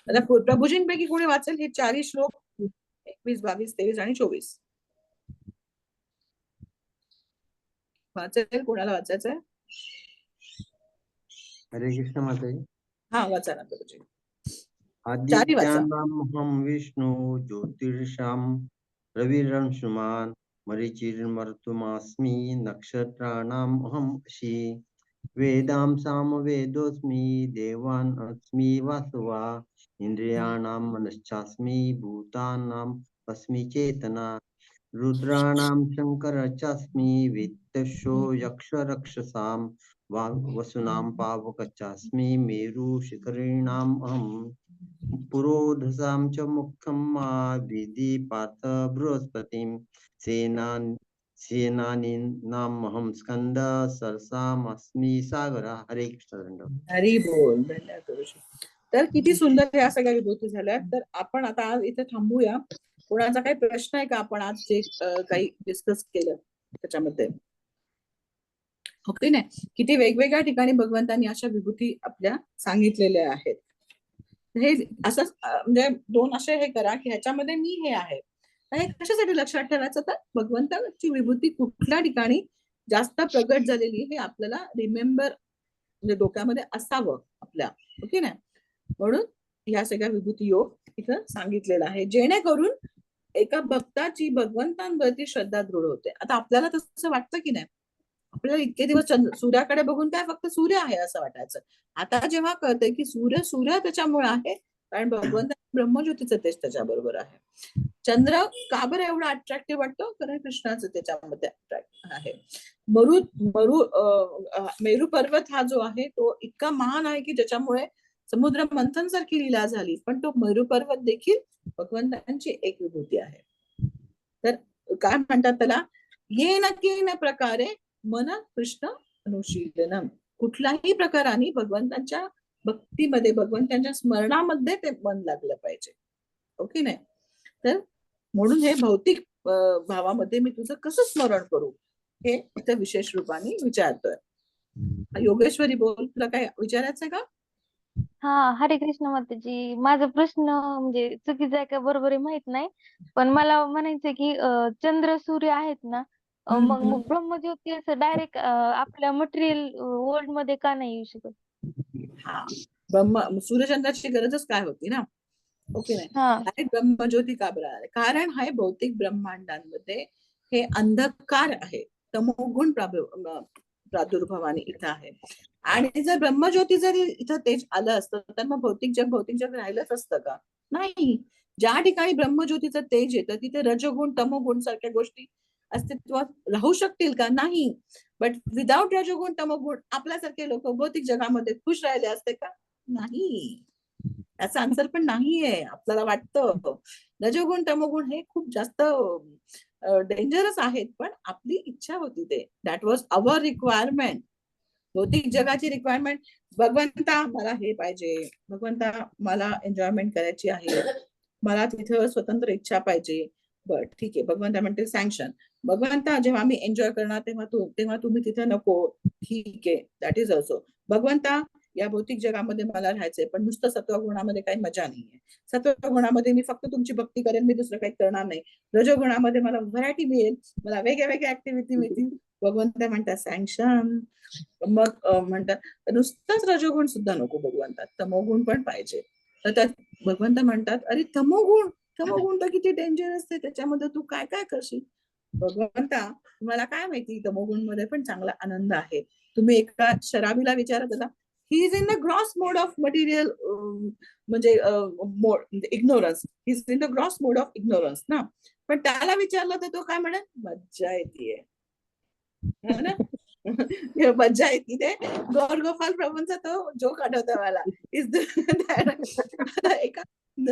आता प्रभूजींपैकी कोणी वाचेल हे चारही श्लोक 21, 22, 23 आणि 24? वाचेल? कोणाला वाचायचंय? हरे कृष्ण माताजी. हा वाचा ना प्रभूजी. चारही वाचा. आदित्यानामहं विष्णु ज्योतिषां रविरंशुमान् मरीचिर्मरुतमस्मि नक्षत्राणाम् अहम् अशी वेदां सामवेदोऽस्मि देवान् अस्मि वासुवा इन्द्रियाणां मनश्चास्मि भूतानाम् अस्मि चेतना रुद्राणां शङ्करश्चास्मि वित्तशो यक्षरक्षसां वसुनां पावकश्चास्मि मेरुशिखरिणाम् अहम् पुरोधसां च मुखं मा विधि पार्थ बृहस्पतिं सेनानीनामहं स्कंद सरसामस्मि सागर. हरे कृष्ण. हरी बोल. धन्यवाद प्रभूजी. तर किती सुंदर ह्या सगळ्या विभूती झाल्या. तर आपण आता आज इथे थांबूया. कोणाचा काही प्रश्न आहे का? आपण आज जे काही डिस्कस केलं त्याच्यामध्ये, ओके नाही? किती वेगवेगळ्या ठिकाणी भगवंतांनी अशा विभूती आपल्या सांगितलेल्या आहेत. हे असं म्हणजे दोन असे हे करा की ह्याच्यामध्ये मी हे आहे. हे कशासाठी लक्षात ठेवायचं? तर भगवंताची विभूती कुठल्या ठिकाणी जास्त प्रगट झालेली हे आपल्याला रिमेंबर म्हणजे डोक्यामध्ये असावं आपल्या, ओके ना? म्हणून ह्या सगळ्या विभूती योग इथं सांगितलेला आहे, जेणेकरून एका भक्ताची भगवंतांवरती श्रद्धा दृढ होते. आता आपल्याला तसं वाटतं की नाही? आपल्याला इतके दिवस सूर्याकडे बघून काय फक्त सूर्य आहे असं वाटायचं. आता जेव्हा कळतंय की सूर्य त्याच्यामुळे आहे कारण भगवंत ब्रह्मज्योतीचं तेज त्याच्याबरोबर आहे. चंद्र का बरं एवढा अट्रॅक्टिव्ह वाटतो? कारण कृष्णाचं त्याच्यामध्ये अट्रॅक्ट आहे. मेरू पर्वत हा जो आहे तो इतका महान आहे की ज्याच्यामुळे समुद्र मंथन सारखी लीला झाली, पण तो मेरू पर्वत देखील भगवंतांची एक विभूती आहे. तर काय म्हणतात त्याला? येन केन प्रकारे मन कृष्ण अनुशीलनम. कुठल्याही प्रकाराने भगवंतांच्या भक्तीमध्ये, भगवंतांच्या स्मरणामध्ये ते मन लागलं पाहिजे, ओके नाही? तर म्हणून हे भौतिक भावामध्ये मी तुझं कसं स्मरण करू हे इथं विशेष रूपाने विचारतोय. योगेश्वरी बोल, तुला काय विचारायचंय का? हा, हरे कृष्ण माताजी. माझा प्रश्न म्हणजे चुकीचा आहे का बरोबर आहे माहित नाही, पण मला म्हणायचं की चंद्र सूर्य आहेत ना, मग ब्रह्मज्योती असं डायरेक्ट आपल्या मटेरियल वर्ल्ड मध्ये का नाही येऊ शकत? हा, सूर्यचंद्राची गरजच काय होती ना, ओके नाही? हा ब्रह्मज्योती का बरं? कारण हा भौतिक ब्रह्मांडांमध्ये हे अंधकार आहे, तमोगुण प्रादुर्भावाने इथं आहे. आणि जर ब्रह्मज्योती जरी इथं तेज आलं असतं तर मग भौतिक जग राहिलंच असतं का? नाही. ज्या ठिकाणी ब्रह्मज्योतीचं तेज येतं तिथे रजगुण तमोगुण सारख्या गोष्टी अस्तित्वात राहू शकतील का? नाही. बट विदाउट रजगुण तमोगुण आपल्यासारखे लोक भौतिक जगामध्ये खुश राहिले असते का? नाही. याचा आन्सर पण नाहीये. आपल्याला वाटतं रजगुण तमोगुण हे खूप जास्त डेंजरस आहेत, पण आपली इच्छा होती ते. That was our requirement. भौतिक जगाची रिक्वायरमेंट, भगवंता मला हे पाहिजे, भगवंता मला एन्जॉयमेंट करायची आहे, मला तिथं स्वतंत्र इच्छा पाहिजे. बर ठीक आहे, भगवंता म्हणते सँक्शन. भगवंता जेव्हा मी एन्जॉय करणार तेव्हा तुम्ही तिथे नको, ठीक आहे, दॅट इज ऑल्सो. भगवंता या भौतिक जगामध्ये मला राहायचंय, पण नुसतं सत्वगुणामध्ये काही मजा नाहीये. सत्वगुणामध्ये मी फक्त तुमची भक्ती करेन, मी दुसरं काही करणार नाही. रजोगुणामध्ये मला व्हरायटी मिळेल, मला वेगळ्या वेगळ्या ऍक्टिव्हिटी मिळतील. भगवंत म्हणतात सँक्शन. मग म्हणतात नुसताच रजोगुण सुद्धा नको भगवंतात, तमोगुण पण पाहिजे. तर त्यात भगवंत म्हणतात अरे तमोगुण तर किती डेंजर असते, त्याच्यामध्ये तू काय काय करशील. भगवंता तुम्हाला काय माहिती, तमोगुण मध्ये पण चांगला आनंद आहे. तुम्ही एका शराबीला विचारत होता, he is in the gross mode of material, म्हणजे ignorance, he is in the gross mode of ignorance ना. पण त्याला विचारलं तर तो काय म्हणेल, मज्जा येते ना. मज्जा येते. ते गौर गोपाल प्रभूंचा तो जोक आठवतो मला. एका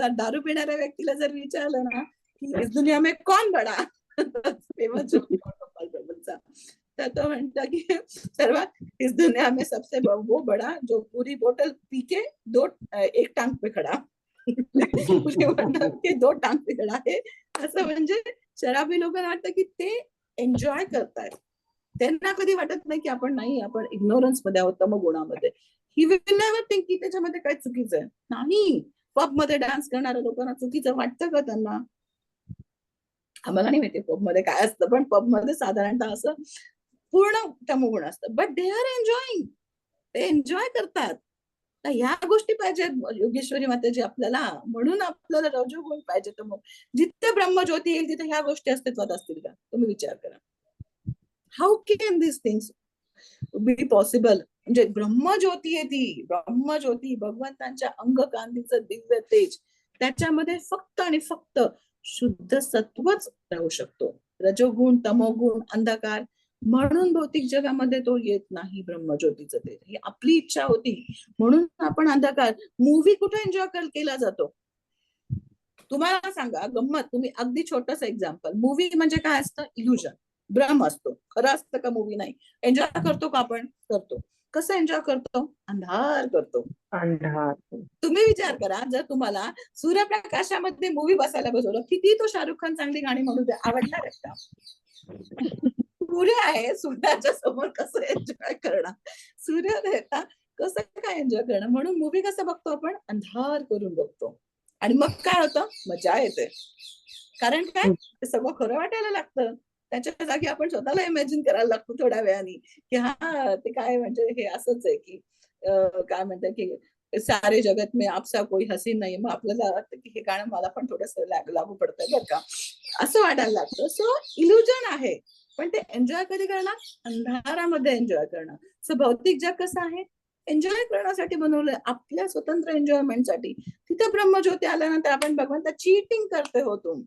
दारू पिणाऱ्या व्यक्तीला जर विचारलं ना की इस दुनिया में कौन बडा, फेमस जोक गौर गोपाल प्रभूंचा, तर तो म्हणतो की सर्वात इस दुनिया में सबसे वो बड़ा जो पूरी बोतल पी के एक टांग पे खड़ा. दो टांग पे खड़ा आहे. असं म्हणजे शराबी लोकांना वाटतं की ते एन्जॉय करतायत, त्यांना कधी वाटत नाही की आपण इग्नोरन्स मध्ये आहोत, मग गुणामध्ये. ही विल नेव्हर थिंक की त्याच्यामध्ये काय चुकीचं आहे. नाही, पब मध्ये डान्स करणाऱ्या लोकांना चुकीचं वाटतं का त्यांना? आम्हाला नाही माहिती पब मध्ये काय असतं, पण पब मध्ये साधारणतः असं पूर्ण तमोगुण असतं. बट दे आर एन्जॉईंग, ते एन्जॉय करतात. तर ह्या गोष्टी पाहिजेत योगेश्वरी माताजी आपल्याला, म्हणून आपल्याला रजोगुण पाहिजे. तर मग जिथे ब्रह्मज्योती येईल तिथे ह्या गोष्टी अस्तित्वात असतील का, तुम्ही विचार करा. How can this things be possible? म्हणजे ब्रह्मज्योती आहे ती, ब्रह्मज्योती भगवंतांच्या अंगकांतीचं दिव्य तेज, त्याच्यामध्ये फक्त आणि फक्त शुद्ध सत्वच राहू शकतो. रजोगुण, तमोगुण, अंधकार, म्हणून भौतिक जगामध्ये तो येत नाही ब्रह्मज्योतीचं तेज. ही आपली इच्छा होती म्हणून आपण अंधकार. मूवी कुठे एन्जॉय केला जातो तुम्हाला सांगा, गंमत. तुम्ही अगदी छोटस एक्झाम्पल, मूवी म्हणजे काय असतं, इल्युजन, भ्रम असतो. खरं असतं का मूवी? नाही. एन्जॉय करतो का आपण? करतो. कसं एन्जॉय करतो? अंधार करतो. अंधार. तुम्ही विचार करा, जर तुम्हाला सूर्यप्रकाशामध्ये मूवी बसायला बसवलं, किती तो शाहरुख खान चांगली गाणी म्हणू दे, आवडणार आहे का? सूर्य आहे, सूर्याच्या समोर कसं एन्जॉय करणार? सूर्य देता कसं काय एन्जॉय करणार? म्हणून मूवी कसं बघतो आपण? अंधार करून बघतो. आणि मग काय होतं? मजा येते. कारण काय, ते सगळं खरं वाटायला लागतं. त्याच्या जागी आपण स्वतःला इमॅजिन करायला लागतो थोड्या वेळाने की हा ते काय, म्हणजे हे असंच आहे की काय म्हणतात की सारे जगत में आपसा कोई हसीन नाही. मग आपल्याला वाटतं की हे गाणं मला पण थोडस लागू पडतंय बरं का, असं वाटायला लागतं. सो इल्युजन आहे, पण ते एन्जॉय कधी करणार? अंधारामध्ये एन्जॉय करणार. सो भौतिक जग कसं आहे? एन्जॉय करण्यासाठी बनवलंय, आपल्या स्वतंत्र एन्जॉयमेंटसाठी. तिथे ब्रह्मज्योती आल्यानंतर आपण भगवंता चीटिंग करते हो तुम,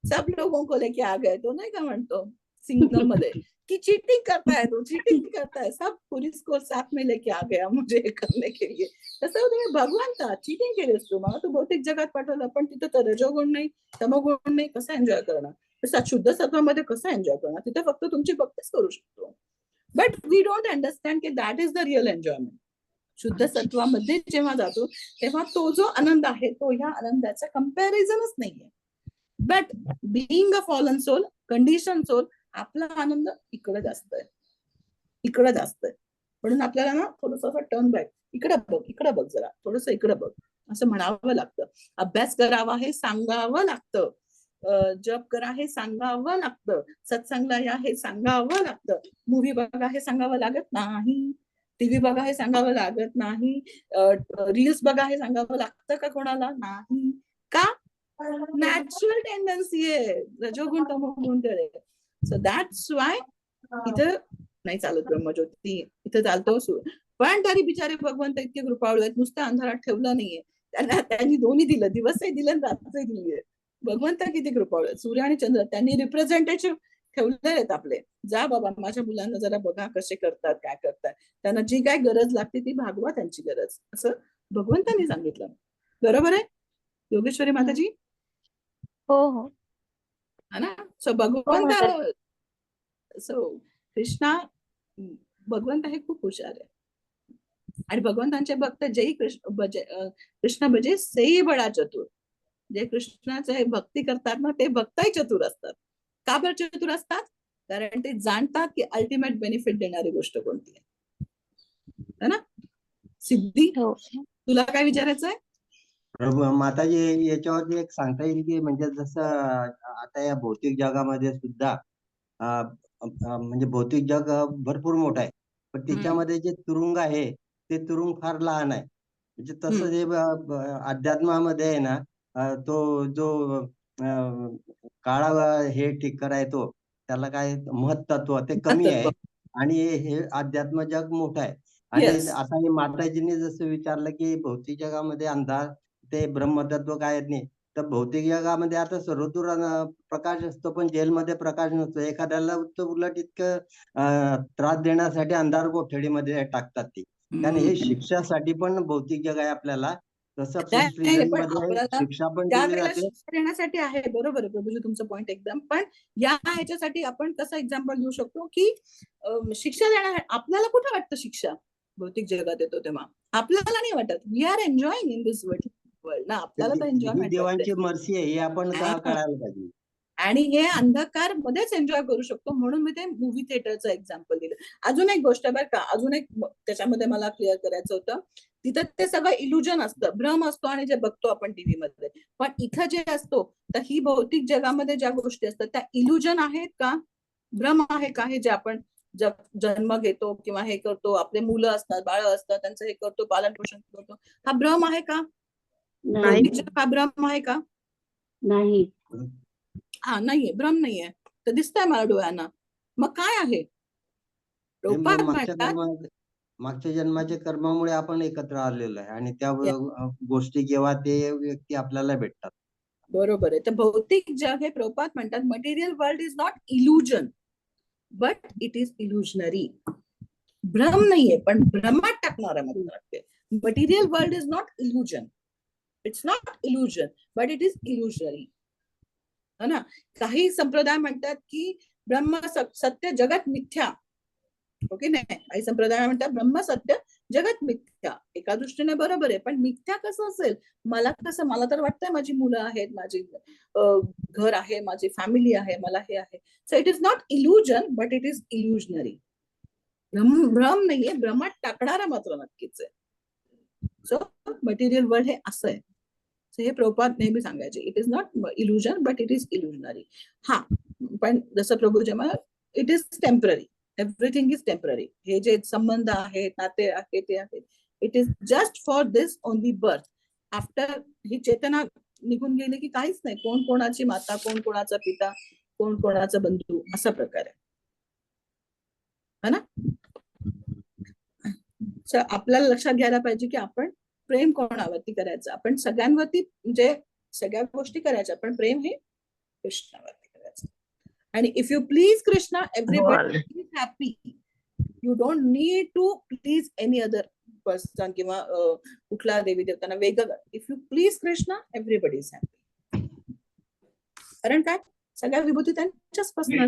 सब लोगों को लेके आ गए, तो नाही का म्हणतो सिंगम मध्ये की चीटिंग करता है, तो चीटिंग करता है, सब पुलिस को साथ में लेके आ गया मुझे करने के लिए. तसं तुम्ही भगवंता चीटिंग केलीस तू, मला तू भौतिक जगात पाठवलं, पण तिथं तर रजोगुण नाही, तमोगुण नाही, कसं एन्जॉय करणार? तसं शुद्ध सत्वामध्ये कसं एन्जॉय करणार? तिथे फक्त तुमची भक्तीच करू शकतो. बट वी डोंट अंडरस्टँड की that is the real enjoyment. शुद्ध सत्वामध्ये जेव्हा जातो तेव्हा तो जो आनंद आहे तो ह्या आनंदाचा कंपॅरिझनच नाहीये. But being a fallen soul, condition soul, आपला आनंद इकडे जास्त आहे, इकडे जास्त आहे. म्हणून आपल्याला ना थोडस टर्न बॅक, इकडे बघ जरा, थोडस इकडे बघ, असं म्हणावं लागतं. अभ्यास करावा हे सांगावं लागतं, जप करा हे सांगावं लागतं, सत्संगला या हे सांगावं लागतं, मूव्ही बघा हे सांगावं लागत नाही, टीव्ही बघा हे सांगावं लागत नाही, रील्स बघा हे सांगावं लागतं का कोणाला? नाही. का? नॅचरल टेंडन्सी आहे रजोगुण तमोगुण कडे. सो दॅट्स वाय इथं नाही चालत ब्रह्मज्योती, इथं चालतो. पण तरी बिचारे भगवंत इतके कृपाळू आहेत, नुसतं अंधारात ठेवलं नाहीये त्यांनी दोन्ही दिलं, दिवसही दिलं आणि रात्रही दिली. भगवंत किती कृपाळू आहेत. सूर्य आणि चंद्र त्यांनी रिप्रेझेंटेटिव्ह ठेवले आहेत आपले. जा बाबा, माझ्या मुलांना जरा बघा कसे करतात, काय करतात, त्यांना जी काय गरज लागते ती भागवा त्यांची गरज, असं भगवंतांनी सांगितलं. बरोबर आहे योगेश्वरी माताजी? हो हो है ना? सो भगवंत, सो कृष्णा, भगवंत हे खूप हुशार आहे. आणि भगवंतांचे भक्त जेही कृष्ण भजे सेही बडा चतुर. जे कृष्णाचे भक्ती करतात ना ते भक्तही चतुर असतात. का बरं चतुर असतात? कारण ते जाणतात की अल्टिमेट बेनिफिट देणारी गोष्ट कोणती आहे ना. सिद्धी, हो. तुला काय विचारायचं आहे? माताजी, याच्यावरती एक सांगता येईल की म्हणजे जसं आता या भौतिक जगामध्ये सुद्धा म्हणजे भौतिक जग भरपूर मोठं आहे, पण त्याच्यामध्ये जे तुरुंग आहे ते तुरुंग फार लहान आहे. म्हणजे तसं जे अध्यात्मामध्ये आहे ना, तो जो काळा हे ठिक्कर आहे तो, त्याला काय महत्त्व ते कमी आहे आणि हे अध्यात्म जग मोठं आहे. आणि Yes. आता हे माताजींनी जसं विचारलं की भौतिक जगामध्ये अंधार ते ब्रह्मतत्व काय नाही, तर भौतिक जगामध्ये आता सर्वदूर प्रकाश असतो पण जेलमध्ये प्रकाश नसतो. एखाद्याला तर उलट इतकं त्रास देण्यासाठी अंधार कोठडीमध्ये टाकतात ती. कारण हे शिक्षासाठी पण भौतिक जग आहे आपल्याला. तसं सृष्टी पण जगमध्ये आपल्याला शिक्षा पण दिली त्यावेळेला जाते. शिक्षा देण्यासाठी आहे. बरोबर आहे प्रभूजी तुमचं पॉइंट एकदम. पण या ह्याच्यासाठी आपण कसं एक्झाम्पल देऊ शकतो की शिक्षा देणार आपल्याला कुठं वाटतं शिक्षा भौतिक जगात येतो तेव्हा आपल्याला नाही वाटत. We are enjoying in this world ना. आपल्याला तर ही एन्जॉयमेंट देवांची मर्सी आहे हे आपण कळायला पाहिजे. आणि हे अंधकार मध्येच एन्जॉय करू शकतो. म्हणून मी ते मूव्ही थिएटरचं एक्झाम्पल दिलं. अजून एक गोष्ट बरं का, अजून एक त्याच्यामध्ये मला क्लिअर करायचं होतं. तिथं ते सगळं इल्युजन असतं, भ्रम असतो आणि जे बघतो आपण टीव्ही मध्ये. पण इथं जे असतो तर ही भौतिक जगामध्ये ज्या गोष्टी असतात त्या इल्युजन आहेत का, भ्रम आहे का? हे जे आपण जन्म घेतो किंवा हे करतो, आपले मुलं असतात, बाळ असतात, त्यांचं हे करतो, पालन पोषण करतो, हा भ्रम आहे का? भौतिक जग हा भ्रम आहे का? नाही. हा नाहीये, भ्रम नाहीये. तर दिसतंय मला डोळ्यांना. मग काय आहे? प्रभुपाद म्हणतात मागच्या जन्माच्या कर्मामुळे आपण एकत्र आलेलो आहे आणि त्या गोष्टी जेव्हा ते व्यक्ती आपल्याला भेटतात. बरोबर आहे. तर भौतिक जग हे प्रभुपाद म्हणतात material world is not illusion but it is illusionary. भ्रम नाहीये पण भ्रमात टाकणारा मला वाटते. Material world is not illusion, it's not illusion but it is illusionary. है ना. काही संप्रदाय म्हणतात की ब्रह्म सत्य जगत मिथ्या. ओके नाही, काही संप्रदाय म्हणतात ब्रह्म सत्य जगत मिथ्या. एका दृष्टीने बरोबर आहे, पण मिथ्या कसं असेल? मला तर वाटतंय माझी मुलं आहेत, माझी घर आहे, माझी फॅमिली आहे, मला हे आहे. So it is not illusion but it is illusionary. भ्रम नाहीये, भ्रमात टाकणारा मात्र नक्कीच आहे. सो मटेरियल वर्ल्ड हे असं आहे. हे प्रभुपाद नेहमी सांगायचे, it is not illusion but it is illusionary. हा पण जसं प्रभूजी म्हणतात it is temporary, everything is temporary. हे जे संबंध आहेत, नाते आहेत, ते आहेत, it is just for this only birth. After ही चेतना निघून गेली की काहीच नाही. कोण कोणाची माता, कोण कोणाचा पिता, कोण कोणाचा बंधू, असा प्रकार आहे ना. आपल्याला लक्षात घ्यायला पाहिजे की आपण प्रेम कोणावरती करायचं. आपण सगळ्यांवरती म्हणजे सगळ्या गोष्टी करायच्या, पण प्रेम हे कृष्णावरती करायचं. आणि if you please Krishna everybody is happy. You don't need to please any other person किंवा कुठला देवी देवतांना वेगळं. If you please Krishna everybody is happy. कारण काय, सगळ्या विभूती त्यांच्याच पासून.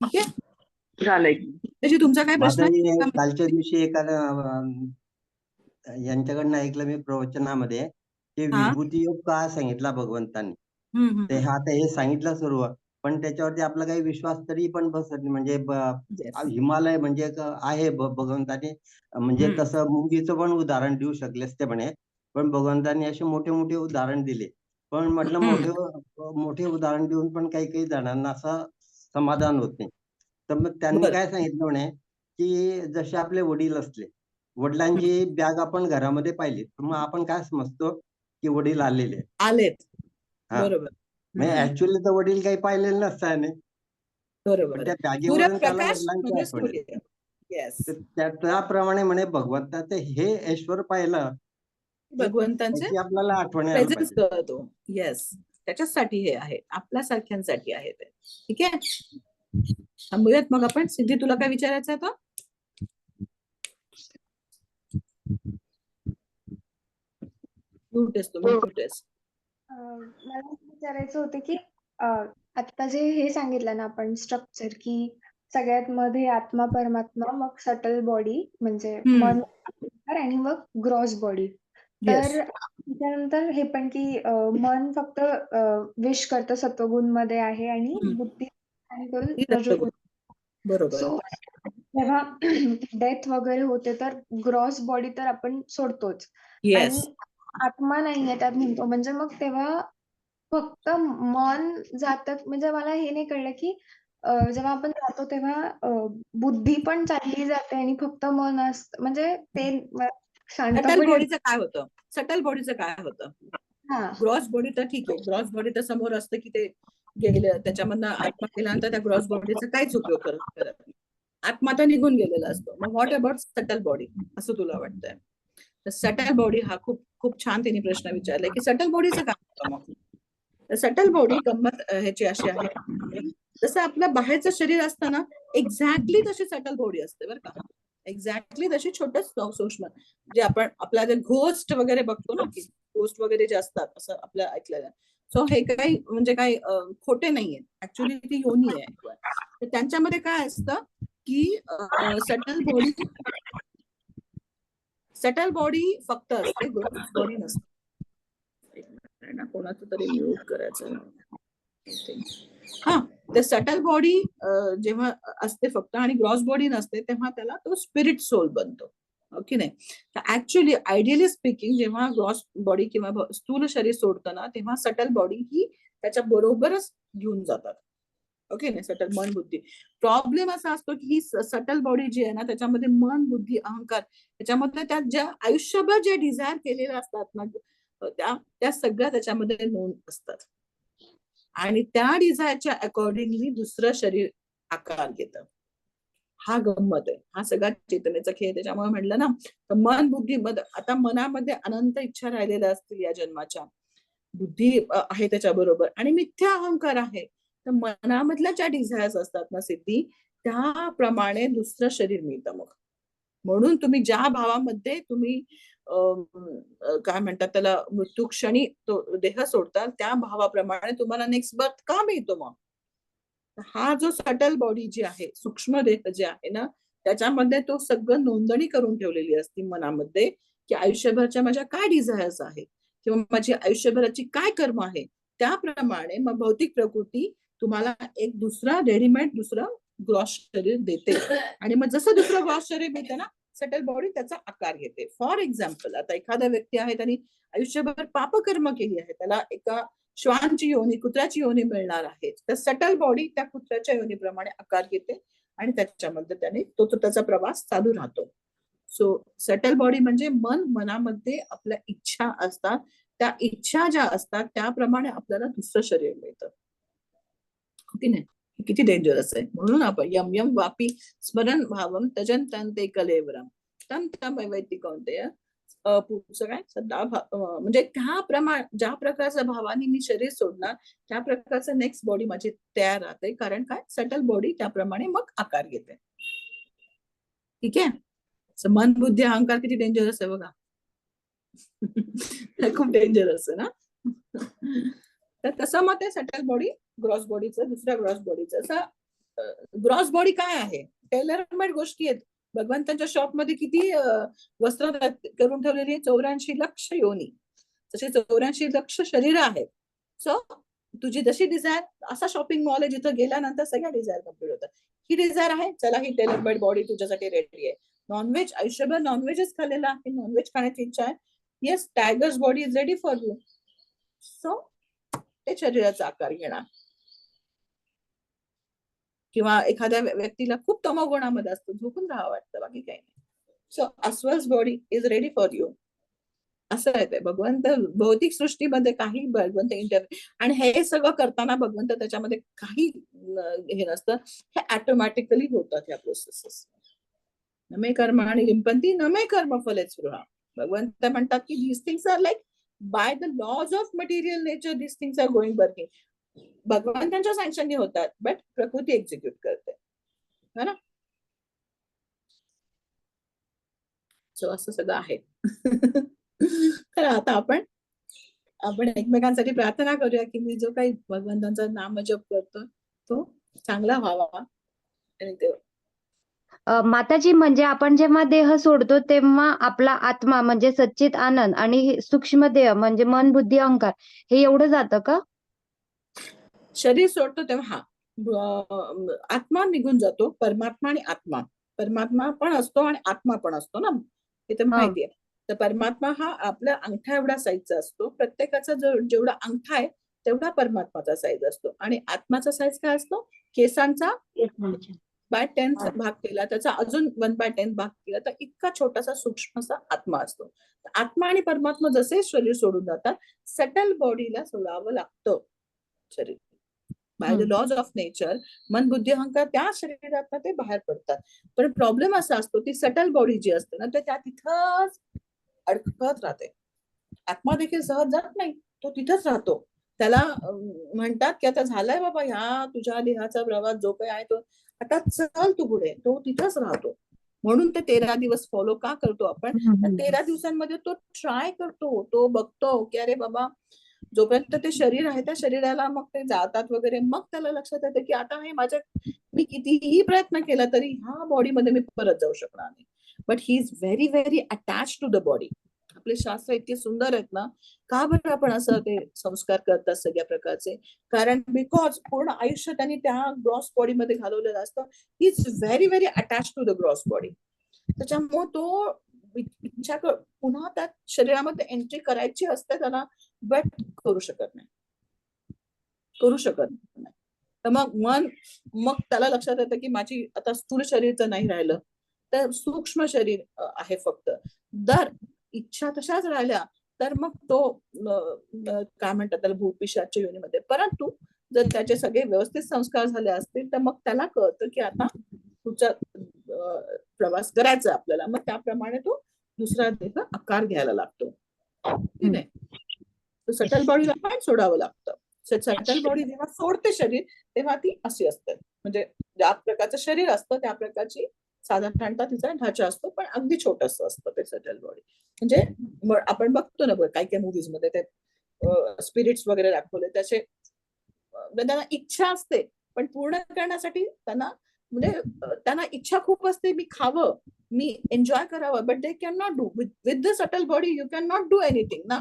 ठीक आहे, त्याची तुमचा काय प्रश्न आहे? कालच्या दिवशी एका यांच्याकडनं ऐकलं मी प्रवचनामध्ये की विभूती योग का सांगितला भगवंतांनी. ते आता हे सांगितलं सर्व, पण त्याच्यावरती आपला काही विश्वास तरी पण बसत नाही. म्हणजे हिमालय म्हणजे आहे भगवंतांनी, म्हणजे तसं मुंगीचं पण उदाहरण देऊ शकले असते म्हणे, पण भगवंतांनी असे मोठे मोठे उदाहरण दिले. पण म्हटलं मोठे उदाहरण देऊन पण काही काही जणांना असं समाधान होत नाही. तर मग त्यांनी काय सांगितलं म्हणे की जसे आपले वडील असले, वडिलांची बॅग आपण घरामध्ये पाहिली तर मग आपण काय समजतो की वडील आलेले आलेत. हा, बरोबर. म्हणजे ऍक्च्युअली तर वडील काही पाहिलेले नसताना, बरोबर. त्या बॅगेवरून त्याला वडिलांची म्हणजे आठवण सूर्य. Yes. त्याप्रमाणे म्हणे भगवंताचं हे ऐश्वर पाहिलं भगवंतांचे त्याची आपल्याला आठवण यायला प्रेझेन्स पाहिजे. कळतो. येस, त्याच्यासाठी हे आहे, आपल्यासारख्यांसाठी आहे ते. ठीक आहे, थांबूयात मग आपण. सिद्धी, तुला काय विचारायचं आहे? मला विचारायचं होतं की आता जे हे सांगितलं ना आपण स्ट्रक्चर की सगळ्यात मध्ये आत्मा परमात्मा, मग सटल बॉडी म्हणजे मन आणि मग ग्रॉस बॉडी. येस. तर त्यानंतर हे पण की मन फक्त विश करतं सत्वगुण मध्ये आहे आणि बुद्धी करून रजोगुण. बरोबर. सो जेव्हा डेथ वगैरे होते तर ग्रॉस बॉडी तर आपण सोडतोच येस. आणि आत्मा नाहीये त्यात म्हणतो, म्हणजे मग तेव्हा फक्त मन जातं. म्हणजे मला हे नाही कळलं की जेव्हा आपण जातो तेव्हा बुद्धी पण चालली जाते आणि फक्त मन असतं, म्हणजे ते सटल शांतपणे. बॉडीचं काय होतं? सटल बॉडीचं काय होतं? हा ग्रॉस बॉडी तर ठीक आहे, ग्रॉस बॉडी तर समोर असतं की ते गेलं, त्याच्यामधनं आत्मा गेल्यानंतर त्या ग्रॉस बॉडीचा काहीच उपयोग करत नाही. आत्मा तर निघून गेलेला असतो. मग व्हॉट अबाउट सटल बॉडी, असं तुला वाटतंय? तर सटल बॉडी हा खूप खूप छान त्यांनी प्रश्न विचारलाय की सटल बॉडीचं काय होतं मग. तर सटल बॉडी गंमत ह्याची अशी आहे, जसं आपलं बाहेरचं शरीर असतं ना, एक्झॅक्टली तशी सटल बॉडी असते बरं का. एक्झॅक्टली तशी छोटं सूक्ष्म, जे आपण आपला जे घोस्ट वगैरे बघतो ना, की घोस्ट वगैरे जे असतात असं आपल्या ऐकलेलं. सो हे काही म्हणजे काही खोटे नाहीये, ऍक्च्युली ती योनी आहे. तर त्यांच्यामध्ये काय असतं की सटल बॉडी फक्त असते, ग्रॉस बॉडी नसते. कोणाचं तरी म्यूट करायचं. हा, तर सटल बॉडी जेव्हा असते फक्त आणि ग्रॉस बॉडी नसते, तेव्हा त्याला तो स्पिरिट सोल बनतो. ओके नाही. तर ऍक्च्युअली आयडियली स्पीकिंग जेव्हा ग्रॉस बॉडी किंवा स्थूल शरीर सोडतं ना, तेव्हा सटल बॉडी ही त्याच्या बरोबरच घेऊन जातात. ओके नाही, सटल मन बुद्धी. प्रॉब्लेम असा असतो की ही सटल बॉडी जी आहे ना, त्याच्यामध्ये मन बुद्धी अहंकार, त्याच्यामध्ये त्या ज्या आयुष्यभर जे डिझायर केलेल्या असतात ना, त्या सगळ्या त्याच्यामध्ये नोंद असतात आणि त्या डिझायरच्या अकॉर्डिंगली दुसरं शरीर आकार घेतं. हा गंमत आहे, हा सगळा चेतनेचा खेळ. त्याच्यामुळे म्हटलं ना, तर मन बुद्धी आता मनामध्ये अनंत इच्छा राहिलेल्या असतील या जन्माच्या, बुद्धी आहे त्याच्याबरोबर आणि मिथ्या अहंकार आहे. तर मनामधल्या ज्या डिझायर्स असतात ना सिद्धी, त्याप्रमाणे दुसरं शरीर मिळतं मग. म्हणून तुम्ही ज्या भावामध्ये तुम्ही काय म्हणतात त्याला, मृत्यू क्षणी तो देह सोडता, त्या भावाप्रमाणे तुम्हाला नेक्स्ट बर्थ का मिळतो मग. हा जो सटल बॉडी जी आहे, सूक्ष्म देह जे आहे ना, त्याच्यामध्ये तो सगळं नोंदणी करून ठेवलेली असते मनामध्ये, की आयुष्यभरच्या माझ्या काय डिझायर्स आहेत किंवा माझी आयुष्यभराची काय कर्म आहे. त्याप्रमाणे मग भौतिक प्रकृती तुम्हाला एक दुसरा रेडीमेड दुसरं ग्रॉस शरीर देते आणि मग जसं दुसरं ग्रॉस शरीर मिळते ना, सटल बॉडी त्याचा आकार घेते. फॉर एक्झाम्पल, आता एखादा व्यक्ती आहे, त्यांनी आयुष्यभर पापकर्म केली आहे, त्याला एका श्वानची योनी, कुत्र्याची योनी मिळणार आहे, तर सटल बॉडी त्या कुत्र्याच्या योनीप्रमाणे आकार घेते आणि त्याच्यामध्ये त्याने तो त्याचा प्रवास चालू राहतो. सो सटल बॉडी म्हणजे मनामध्ये आपल्या इच्छा असतात, त्या इच्छा ज्या असतात त्याप्रमाणे आपल्याला दुसरं शरीर मिळतं. की नाही, किती डेंजरस आहे. म्हणून आपण यम यम वापी स्मरण भावम तजन तंते कलेवरम तम तम वैती कौंतेय. पुढचं काय, सदा म्हणजे ज्या प्रकारच्या भावाने मी शरीर सोडणार, त्या प्रकारचं नेक्स्ट बॉडी माझी तयार राहते. कारण काय, सटल बॉडी त्याप्रमाणे मग आकार घेते. ठीक आहे. मन बुद्धी अहंकार किती डेंजरस आहे बघा. खूप डेंजरस आहे ना. तर तसं मग ते सटल बॉडी ग्रॉस बॉडीचं, दुसऱ्या ग्रॉस बॉडीचं. असं ग्रॉस बॉडी काय आहे, टेलरमेड गोष्टी आहेत. भगवंतांच्या शॉप मध्ये किती वस्त्र करून ठेवलेली, 84 लक्ष योनी, तसे 84 लक्ष शरीर आहेत. सो तुझी जशी डिझायर, असा शॉपिंग मॉल आहे जिथं गेल्यानंतर सगळ्या डिझायर कम्प्लीट होतात. ही डिझायर आहे, चला ही टेलरमेड बॉडी तुझ्यासाठी रेडी आहे. नॉनव्हेज, आयुष्यभर नॉनव्हेजच खाल्लेला आहे, नॉनव्हेज खाण्याची इच्छा आहे, yes, tigers body is ready for you. So ते शरीराचा आकार घेणार. किंवा एखाद्या व्यक्तीला खूप तमोगुणामध्ये असतो, झोपून राहावं वाटतं, बाकी काही नाही. So ourselves body is ready for you. असं आहे ते. भगवंत भौतिक सृष्टीमध्ये काही भगवंत आणि हे सगळं करताना भगवंत त्याच्यामध्ये काही हे नसतं, हे ऑटोमॅटिकली होतात ह्या प्रोसेसेस. नमे कर्म आणि लिंपंती नमे कर्म फलेच स्पृहा. भगवंत म्हणतात की these things are like by the laws of material nature, these things are going working. भगवंतांच्या सँक्शनने होतात, बट प्रकृती एक्झिक्यूट करते, है ना. सो असं सगळं आहे. तर आता आपण एकमेकांसाठी प्रार्थना करूया की मी जो काही भगवंतांचा नाम जप करतो तो चांगला व्हावा आणि ते माताजी, म्हणजे आपण जेव्हा देह सोडतो तेव्हा आपला आत्मा म्हणजे सच्चित आनंद आणि सूक्ष्म देह म्हणजे मन, बुद्धी, अहंकार हे एवढं जातं का? शरीर सोडतो तेव्हा आत्मा निघून जातो. परमात्मा आणि आत्मा, परमात्मा पण असतो आणि आत्मा पण असतो ना, हे तर माहितीये. तर परमात्मा हा आपल्या अंगठा एवढा साईजचा असतो. प्रत्येकाचा जेवढा अंगठा आहे तेवढा परमात्माचा साईज असतो. आणि आत्माचा साईज काय असतो? केसांचा 1/10 भाग केला, त्याचा अजून 1/10 भाग केला तर इतका छोटासा सूक्ष्म असा आत्मा असतो. आत्मा आणि परमात्मा जसे शरीर सोडून जातात, सटल बॉडीला सोडावं लागतं शरीर. By the laws of nature मन, बुद्धी, अहंकार त्या शरीरात ते बाहेर पडतात. पण प्रॉब्लेम असा असतो, ती सटल बॉडी जी असते ना, त्या तिथंच अडकत राहते. आत्मा देखील सहज जात नाही, तो तिथंच राहतो. त्याला म्हणतात की आता झालाय बाबा, ह्या तुझ्या देहाचा प्रवास जो काही आहे तो आता चल तू पुढे, तो तिथंच राहतो. म्हणून ते 13 दिवस फॉलो का करतो आपण? तर 13 दिवसांमध्ये तो ट्राय करतो, तो बघतो की अरे बाबा, जोपर्यंत ते शरीर आहे त्या शरीराला मग ते जातात वगैरे, मग त्याला लक्षात येतं की आता हे माझ्या, मी कितीही प्रयत्न केला तरी ह्या बॉडीमध्ये मी परत जाऊ शकणार नाही. But he is very very attach to the body. आपले शास्त्र इतके सुंदर आहेत ना, का बरं आपण असं ते संस्कार करतात सगळ्या प्रकारचे? कारण बिकॉज पूर्ण आयुष्य त्यांनी त्या ग्रॉस बॉडीमध्ये घालवलेलं असतं. He is very very attach to the gross body. त्याच्यामुळे तो इच्छा पुन्हा त्या शरीरामध्ये एंट्री करायची असते त्याला, बट करू शकत नाही. तर मग त्याला लक्षात येतं की माझी आता स्थूल शरीरचं नाही राहिलं, तर सूक्ष्म शरीर आहे फक्त. जर इच्छा तशाच राहिल्या तर मग तो काय म्हणतात त्याला, भूतपिशाच्या योनीमध्ये. परंतु जर त्याचे सगळे व्यवस्थित संस्कार झाले असतील तर मग त्याला कळतं की आता तुझा प्रवास करायचा आपल्याला, मग त्याप्रमाणे तो दुसरा देह आकार घ्यायला लागतो. ठीक आहे. सटल बॉडीला पण सोडावं लागतं. सटल बॉडी जेव्हा सोडते शरीर तेव्हा ती अशी असते, म्हणजे ज्या प्रकारचं शरीर असतं त्या प्रकारची साधारणतः तिचा ढाचा असतो, पण अगदी छोटस असतं ते सटल बॉडी. म्हणजे आपण बघतो ना काही काही मूव्हीज मध्ये ते स्पिरिट्स वगैरे दाखवले, त्याचे त्यांना इच्छा असते पण पूर्ण करण्यासाठी त्यांना इच्छा खूप असते, मी खावं, मी एन्जॉय करावं, but they can not do with the subtle body. You can not do anything ना,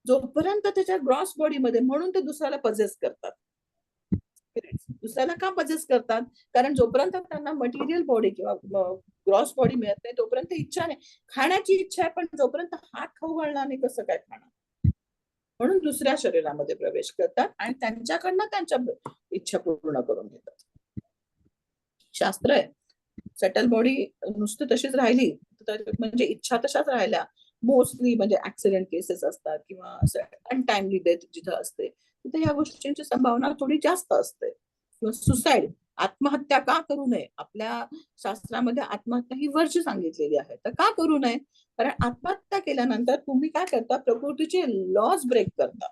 जोपर्यंत त्याच्या ग्रॉस बॉडीमध्ये. म्हणून ते दुसऱ्याला पजेस करतात. दुसऱ्याला का पजेस करतात? कारण जोपर्यंत त्यांना मटेरियल बॉडी किंवा ग्रॉस बॉडी मिळत नाही तोपर्यंत इच्छा नाही. खाण्याची इच्छा आहे पण जोपर्यंत हात खाऊ घालणार नाही कसं काय खाणार? म्हणून दुसऱ्या शरीरामध्ये प्रवेश करतात आणि त्यांच्याकडनं त्यांच्या इच्छा पूर्ण करून घेतात. शास्त्र आहे. सटल बॉडी नुसती तशीच राहिली म्हणजे इच्छा तशाच राहिल्या, मोस्टली म्हणजे ऍक्सिडेंट केसेस असतात किंवा असं अनटाइमली डेथ जिथं असते तिथे या गोष्टींची संभावना थोडी जास्त असते. किंवा सुसाईड, आत्महत्या का करू नये? आपल्या शास्त्रामध्ये आत्महत्या ही वर्ज्य सांगितलेली आहे. तर का करू नये? कारण आत्महत्या केल्यानंतर तुम्ही काय करता? प्रकृतीचे लॉज ब्रेक करता,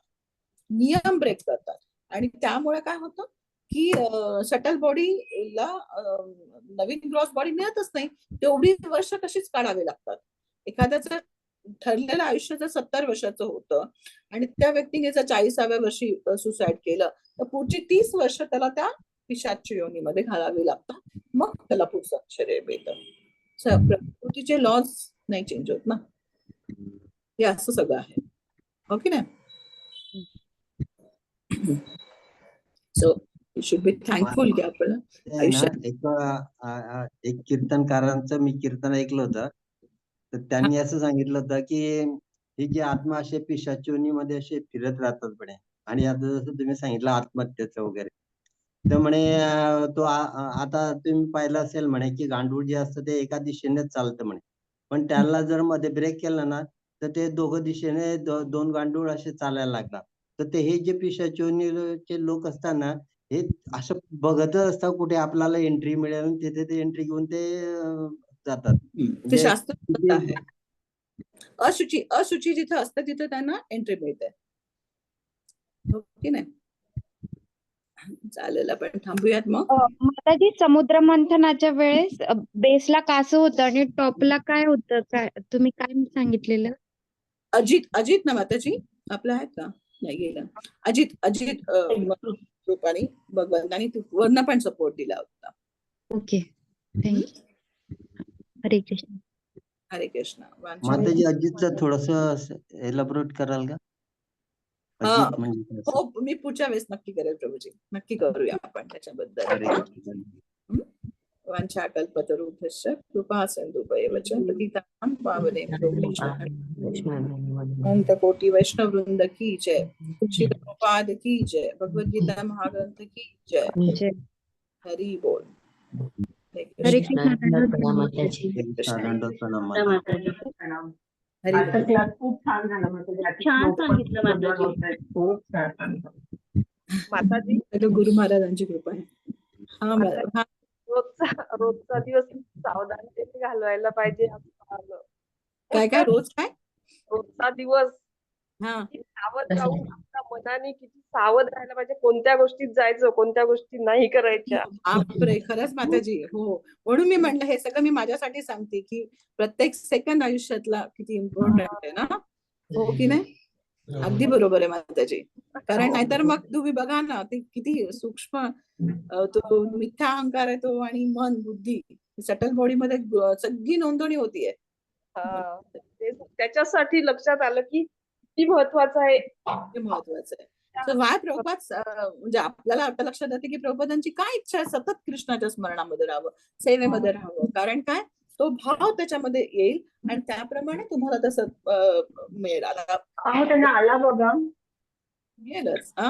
नियम ब्रेक करतात. आणि त्यामुळे काय होतं की सटल बॉडीला नवीन ग्रॉस बॉडी मिळतच नाही. तेवढी वर्ष कशीच काढावी लागतात. एखाद्याचं ठरलेलं आयुष्य जर 70 वर्षाचं होतं आणि त्या व्यक्तीने जर 40व्या वर्षी सुसाईड केलं तर पुढची 30 वर्ष त्याला त्या पिशाच्य योनीमध्ये घालावी लागतात. मग त्याला पुढचं शरीर मिळतं. प्रकृतीचे लॉज नाही चेंज होत ना, हे असं सगळं आहे. हो की नाही? So you should be thankful की आपण आयुष्यात. एक कीर्तनकारांचं मी कीर्तन ऐकलं होतं, तर त्यांनी असं सांगितलं होतं की हे जे आत्मा असे पिशाच्योनीमध्ये असे फिरत राहतात म्हणे. आणि आता जसं तुम्ही सांगितलं आत्महत्येचं वगैरे, तर म्हणे तो आता तुम्ही पाहिलं असेल म्हणे की गांडूळ जे असतं ते एका दिशेनेच चालतं म्हणे, पण त्याला जर मध्ये ब्रेक केला ना तर ते दोघं दिशेने दोन गांडूळ असे चालायला लागतात. तर ते हे जे पिशाच्योनीचे लोक असतात ना, हे असं बघत असतात कुठे आपल्याला एंट्री मिळेल, तिथे ते एंट्री घेऊन ते जातात. ते शास्त्र आहे. अशुची जिथं असतं तिथं त्यांना एंट्री मिळते. हो की नाही? चालेल, आपण थांबूयात मग. माताजी, समुद्र मंथनाच्या वेळेस बेसला कासव होतं आणि टॉपला काय होतं? काय तुम्ही काय सांगितलेलं? अजित ना माताजी आपला आहेत का? नाही गेला. अजित रूपाने भगवंतानी वर्ण पण सपोर्ट दिला होता. ओके थँक्यू हरे कृष्ण हरे कृष्ण. वांछा माताजी अजितचं थोडस एलाबोरेट कराल का? हा. अजित म्हणजे काय असं? हो, मी पुढच्या वेळेस नक्की करेल प्रभूजी. नक्की करूया आपण त्याच्याबद्दल. हरे कृष्ण. वाञ्छाकल्पतरुभ्यश्च कृपा सिन्धुभ्येव च पतितानां पावनेभ्यो अनंत कोटि वैष्णव वृंद की जय. श्री प्रभुपाद की जय. भगवद गीता महाग्रंथ की जय. जय हरि बोल. हरे कृष्ण प्रणाम माताजी. दंडवत प्रणाम जय माताजी. माताजी प्रणाम. हरि आजचा बोल. क्लास खूप छान झाला माताजी. छान सांगितलं माताजी. खूप छान सांगितलं. माताजी सगळं गुरु महाराजांची कृपा आहे. हा मॅडम. हा रोजचा दिवस सावधानतेने घालवायला पाहिजे असं आलं. काय काय रोज काय? रोजचा दिवस हा किती सावध राहून आपल्या मनाने किती सावध राहायला पाहिजे, कोणत्या गोष्टीत जायचं, कोणत्या गोष्टी नाही करायच्या. बापरे, खरंच माताजी. हो, म्हणून मी म्हटलं हे सगळं मी माझ्यासाठी सांगते की प्रत्येक सेकंद आयुष्यातला किती इम्पॉर्टंट आहे ना. हो की नाही? अगदी बरोबर आहे माताजी. कारण नाहीतर मग तुम्ही बघा ना, ते किती सूक्ष्म तो मिथ्या अहंकार आहे तो, आणि मन बुद्धी सटल बॉडी मध्ये सगळी नोंदणी होतीये. हा, त्याच्यासाठी लक्षात आलं की किती महत्वाचं आहे. हे महत्वाचं आहे. So why प्रभुपाद, म्हणजे आपल्याला आता लक्षात येते की प्रभुपादांची काय इच्छा आहे, सतत कृष्णाच्या स्मरणामध्ये राहावं, सेवेमध्ये राहावं. कारण काय, तो भाव त्याच्यामध्ये येईल आणि त्याप्रमाणे तुम्हाला तसं मिळेल. आता अहो त्यांना आला बघा. मिळेलच. हा,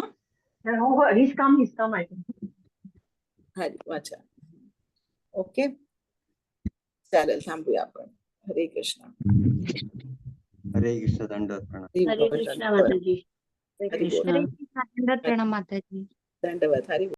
हो हिच काम आहे. हरी वाचा. ओके, चालेल, थांबूया आपण. हरे कृष्ण. हरे कृष्ण. दंडवत प्रणाम. हरे कृष्ण माताजी. हरी बोल. हरे कृष्ण दंडवत प्रणाम माताजी. दंडवत. हरी बोल.